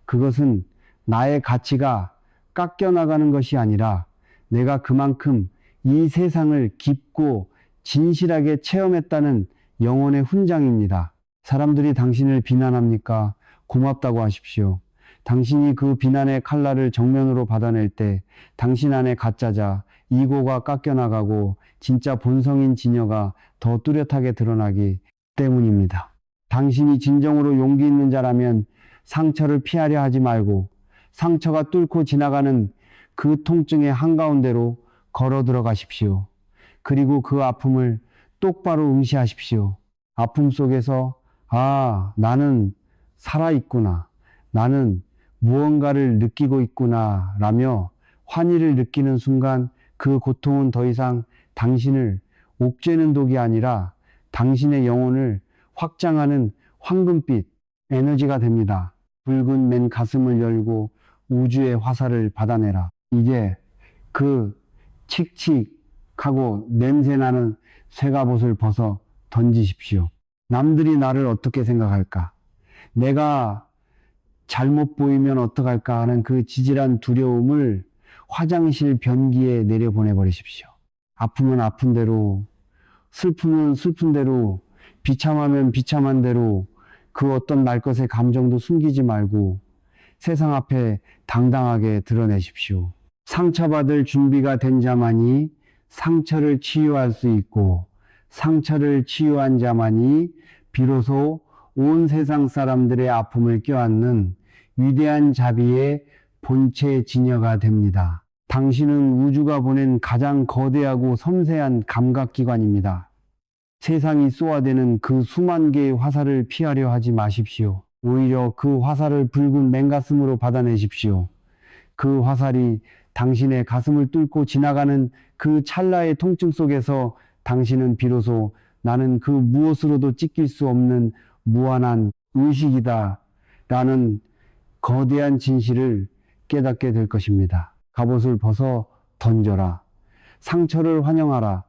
그것은 나의 가치가 깎여나가는 것이 아니라 내가 그만큼 이 세상을 깊고 진실하게 체험했다는 영혼의 훈장입니다. 사람들이 당신을 비난합니까? 고맙다고 하십시오. 당신이 그 비난의 칼날을 정면으로 받아낼 때 당신 안의 가짜자, 이고가 깎여나가고 진짜 본성인 진여가 더 뚜렷하게 드러나기 때문입니다. 당신이 진정으로 용기 있는 자라면 상처를 피하려 하지 말고 상처가 뚫고 지나가는 그 통증의 한가운데로 걸어 들어가십시오. 그리고 그 아픔을 똑바로 응시하십시오. 아픔 속에서 나는 살아있구나. 나는 무언가를 느끼고 있구나 라며 환희를 느끼는 순간 그 고통은 더 이상 당신을 옥죄는 독이 아니라 당신의 영혼을 확장하는 황금빛 에너지가 됩니다. 붉은 맨 가슴을 열고 우주의 화살을 받아내라. 이제 그 칙칙하고 냄새나는 쇠갑옷을 벗어 던지십시오. 남들이 나를 어떻게 생각할까? 내가 잘못 보이면 어떡할까 하는 그 지질한 두려움을 화장실 변기에 내려보내버리십시오. 아프면 아픈 대로, 슬프면 슬픈 대로, 비참하면 비참한 대로 그 어떤 날 것의 감정도 숨기지 말고 세상 앞에 당당하게 드러내십시오. 상처받을 준비가 된 자만이 상처를 치유할 수 있고 상처를 치유한 자만이 비로소 온 세상 사람들의 아픔을 껴안는 위대한 자비의 본체 지녀가 됩니다. 당신은 우주가 보낸 가장 거대하고 섬세한 감각기관입니다. 세상이 쏘아대는 그 수만 개의 화살을 피하려 하지 마십시오. 오히려 그 화살을 붉은 맹가슴으로 받아내십시오. 그 화살이 당신의 가슴을 뚫고 지나가는 그 찰나의 통증 속에서 당신은 비로소 나는 그 무엇으로도 찢길 수 없는 무한한 의식이다 라는 거대한 진실을 깨닫게 될 것입니다. 갑옷을 벗어 던져라. 상처를 환영하라.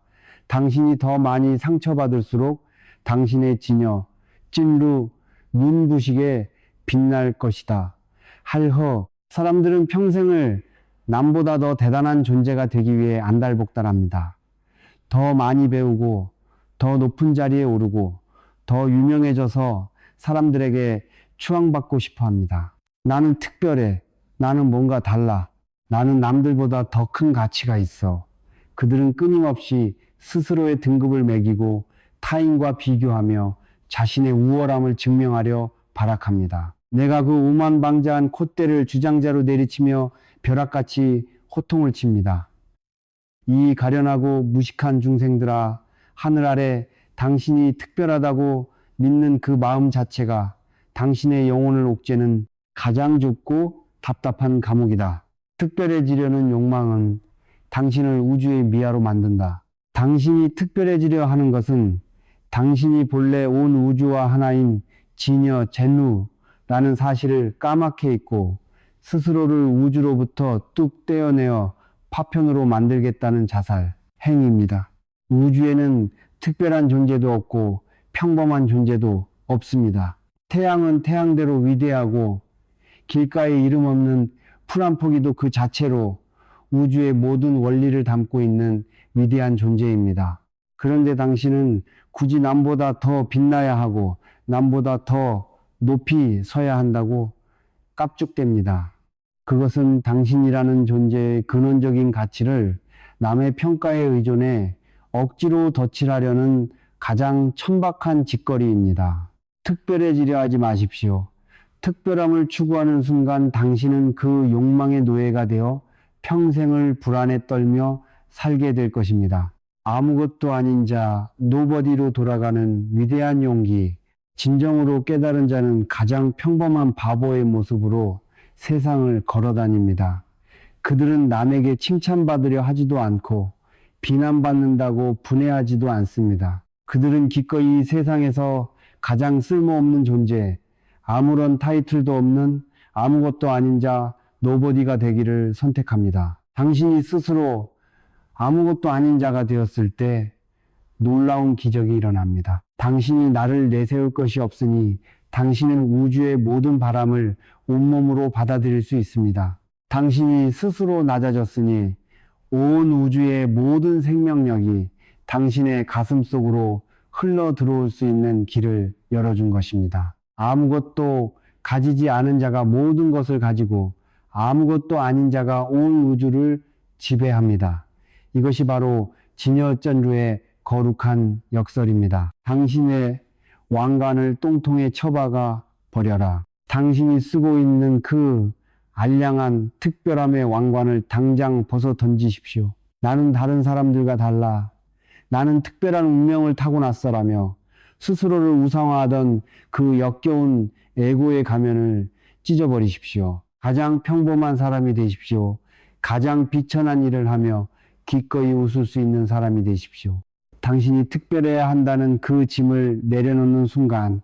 당신이 더 많이 상처받을수록 당신의 지녀, 찐루, 눈부시게 빛날 것이다. 할허, 사람들은 평생을 남보다 더 대단한 존재가 되기 위해 안달복달합니다. 더 많이 배우고, 더 높은 자리에 오르고, 더 유명해져서 사람들에게 추앙받고 싶어 합니다. 나는 특별해. 나는 뭔가 달라. 나는 남들보다 더 큰 가치가 있어. 그들은 끊임없이 스스로의 등급을 매기고 타인과 비교하며 자신의 우월함을 증명하려 발악합니다. 내가 그 오만방자한 콧대를 주장자로 내리치며 벼락같이 호통을 칩니다. 이 가련하고 무식한 중생들아, 하늘 아래 당신이 특별하다고 믿는 그 마음 자체가 당신의 영혼을 옥죄는 가장 좁고 답답한 감옥이다. 특별해지려는 욕망은 당신을 우주의 미아로 만든다. 당신이 특별해지려 하는 것은 당신이 본래 온 우주와 하나인 진여 젠루라는 사실을 까맣게 잊고 스스로를 우주로부터 뚝 떼어내어 파편으로 만들겠다는 자살, 행위입니다. 우주에는 특별한 존재도 없고 평범한 존재도 없습니다. 태양은 태양대로 위대하고 길가에 이름 없는 풀 한 포기도 그 자체로 우주의 모든 원리를 담고 있는 위대한 존재입니다. 그런데 당신은 굳이 남보다 더 빛나야 하고 남보다 더 높이 서야 한다고 깝죽댑니다. 그것은 당신이라는 존재의 근원적인 가치를 남의 평가에 의존해 억지로 덧칠하려는 가장 천박한 짓거리입니다. 특별해지려 하지 마십시오. 특별함을 추구하는 순간 당신은 그 욕망의 노예가 되어 평생을 불안에 떨며 살게 될 것입니다. 아무것도 아닌 자, 노버디로 돌아가는 위대한 용기, 진정으로 깨달은 자는 가장 평범한 바보의 모습으로 세상을 걸어다닙니다. 그들은 남에게 칭찬받으려 하지도 않고 비난받는다고 분해하지도 않습니다. 그들은 기꺼이 세상에서 가장 쓸모없는 존재, 아무런 타이틀도 없는 아무것도 아닌 자, 노버디가 되기를 선택합니다. 당신이 스스로 아무것도 아닌 자가 되었을 때 놀라운 기적이 일어납니다. 당신이 나를 내세울 것이 없으니 당신은 우주의 모든 바람을 온몸으로 받아들일 수 있습니다. 당신이 스스로 낮아졌으니 온 우주의 모든 생명력이 당신의 가슴 속으로 흘러 들어올 수 있는 길을 열어준 것입니다. 아무것도 가지지 않은 자가 모든 것을 가지고 아무것도 아닌 자가 온 우주를 지배합니다. 이것이 바로 진여전루의 거룩한 역설입니다. 당신의 왕관을 똥통에 처박아 버려라. 당신이 쓰고 있는 그 알량한 특별함의 왕관을 당장 벗어 던지십시오. 나는 다른 사람들과 달라. 나는 특별한 운명을 타고났어라며 스스로를 우상화하던 그 역겨운 에고의 가면을 찢어버리십시오. 가장 평범한 사람이 되십시오. 가장 비천한 일을 하며 기꺼이 웃을 수 있는 사람이 되십시오. 당신이 특별해야 한다는 그 짐을 내려놓는 순간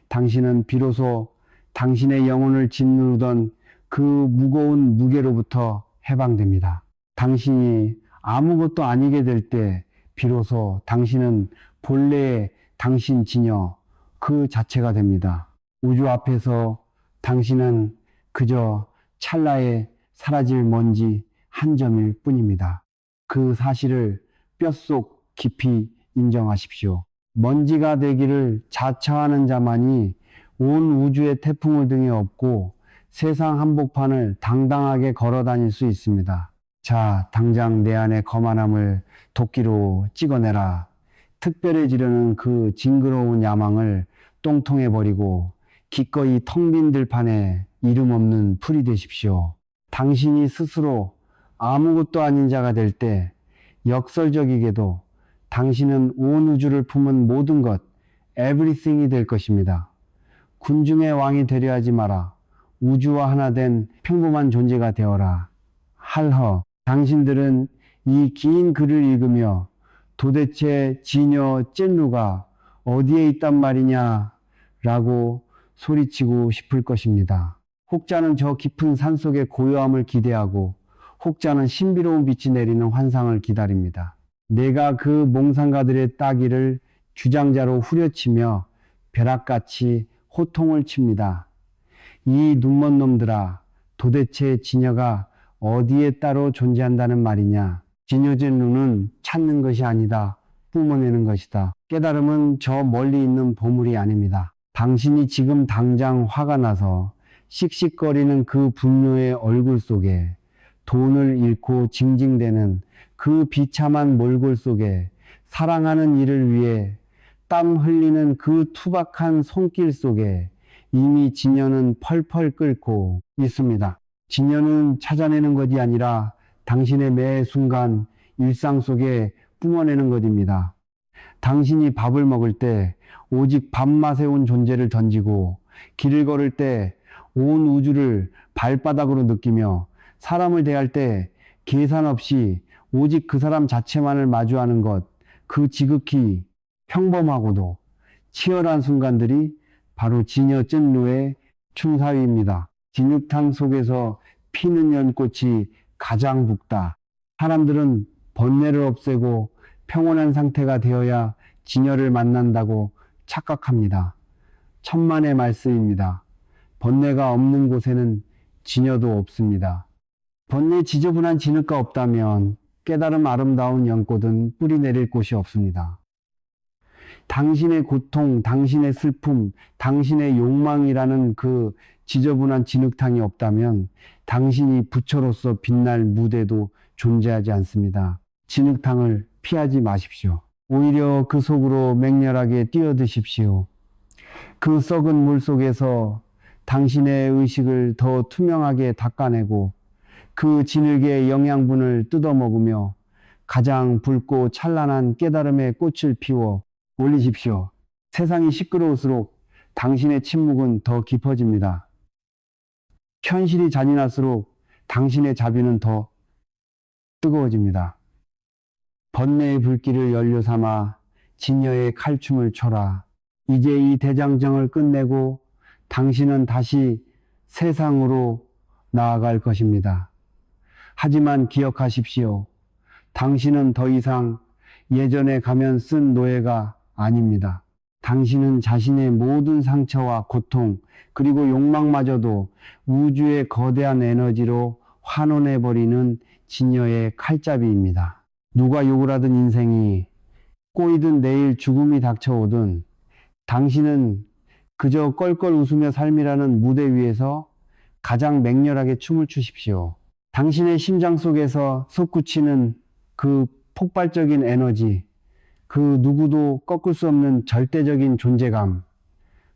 당신은 비로소 당신의 영혼을 짓누르던 그 무거운 무게로부터 해방됩니다. 당신이 아무것도 아니게 될 때 비로소 당신은 본래의 당신 진여 그 자체가 됩니다. 우주 앞에서 당신은 그저 찰나에 사라질 먼지 한 점일 뿐입니다. 그 사실을 뼛속 깊이 인정하십시오. 먼지가 되기를 자처하는 자만이 온 우주의 태풍을 등에 업고 세상 한복판을 당당하게 걸어 다닐 수 있습니다. 자, 당장 내 안의 거만함을 도끼로 찍어내라. 특별해지려는 그 징그러운 야망을 똥통에 버리고 기꺼이 텅 빈 들판에 이름 없는 풀이 되십시오. 당신이 스스로 아무것도 아닌 자가 될 때 역설적이게도 당신은 온 우주를 품은 모든 것, everything이 될 것입니다. 군중의 왕이 되려 하지 마라. 우주와 하나 된 평범한 존재가 되어라. 할허, 당신들은 이 긴 글을 읽으며 도대체 지녀 찐루가 어디에 있단 말이냐 라고 소리치고 싶을 것입니다. 혹자는 저 깊은 산속의 고요함을 기대하고 혹자는 신비로운 빛이 내리는 환상을 기다립니다. 내가 그 몽상가들의 따기를 주장자로 후려치며 벼락같이 호통을 칩니다. 이 눈먼 놈들아, 도대체 지녀가 어디에 따로 존재한다는 말이냐? 지녀진루는 찾는 것이 아니다. 뿜어내는 것이다. 깨달음은 저 멀리 있는 보물이 아닙니다. 당신이 지금 당장 화가 나서 씩씩거리는 그 분노의 얼굴 속에 돈을 잃고 징징대는 그 비참한 몰골 속에 사랑하는 이를 위해 땀 흘리는 그 투박한 손길 속에 이미 지녀는 펄펄 끓고 있습니다. 지녀는 찾아내는 것이 아니라 당신의 매 순간 일상 속에 뿜어내는 것입니다. 당신이 밥을 먹을 때 오직 밥맛에 온 존재를 던지고 길을 걸을 때 온 우주를 발바닥으로 느끼며 사람을 대할 때 계산 없이 오직 그 사람 자체만을 마주하는 것, 그 지극히 평범하고도 치열한 순간들이 바로 지녀 찐루의 춤사위입니다. 진흙탕 속에서 피는 연꽃이 가장 붉다. 사람들은 번뇌를 없애고 평온한 상태가 되어야 지녀를 만난다고 착각합니다. 천만의 말씀입니다. 번뇌가 없는 곳에는 지녀도 없습니다. 번뇌 지저분한 진흙가 없다면 깨달음 아름다운 연꽃은 뿌리 내릴 곳이 없습니다. 당신의 고통, 당신의 슬픔, 당신의 욕망이라는 그 지저분한 진흙탕이 없다면 당신이 부처로서 빛날 무대도 존재하지 않습니다. 진흙탕을 피하지 마십시오. 오히려 그 속으로 맹렬하게 뛰어드십시오. 그 썩은 물 속에서 당신의 의식을 더 투명하게 닦아내고 그 진흙의 영양분을 뜯어먹으며 가장 붉고 찬란한 깨달음의 꽃을 피워 올리십시오. 세상이 시끄러울수록 당신의 침묵은 더 깊어집니다. 현실이 잔인할수록 당신의 자비는 더 뜨거워집니다. 번뇌의 불길을 연료 삼아 진여의 칼춤을 춰라. 이제 이 대장정을 끝내고 당신은 다시 세상으로 나아갈 것입니다. 하지만 기억하십시오. 당신은 더 이상 예전에 가면 쓴 노예가 아닙니다. 당신은 자신의 모든 상처와 고통 그리고 욕망마저도 우주의 거대한 에너지로 환원해버리는 진여의 칼잡이입니다. 누가 욕을 하든 인생이 꼬이든 내일 죽음이 닥쳐오든 당신은 그저 껄껄 웃으며 삶이라는 무대 위에서 가장 맹렬하게 춤을 추십시오. 당신의 심장 속에서 솟구치는 그 폭발적인 에너지, 그 누구도 꺾을 수 없는 절대적인 존재감,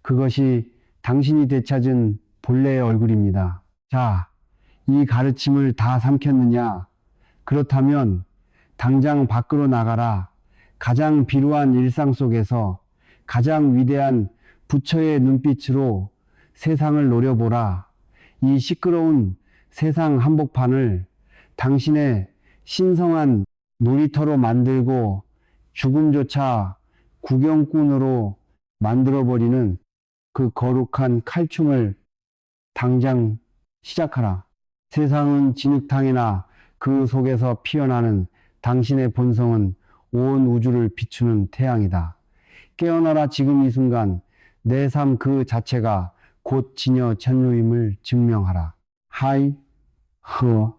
그것이 당신이 되찾은 본래의 얼굴입니다. 자, 이 가르침을 다 삼켰느냐? 그렇다면 당장 밖으로 나가라. 가장 비루한 일상 속에서 가장 위대한 부처의 눈빛으로 세상을 노려보라. 이 시끄러운 세상 한복판을 당신의 신성한 놀이터로 만들고 죽음조차 구경꾼으로 만들어버리는 그 거룩한 칼춤을 당장 시작하라. 세상은 진흙탕이나 그 속에서 피어나는 당신의 본성은 온 우주를 비추는 태양이다. 깨어나라. 지금 이 순간 내 삶 그 자체가 곧 진여 젠루임을 증명하라. 하이, 흐어.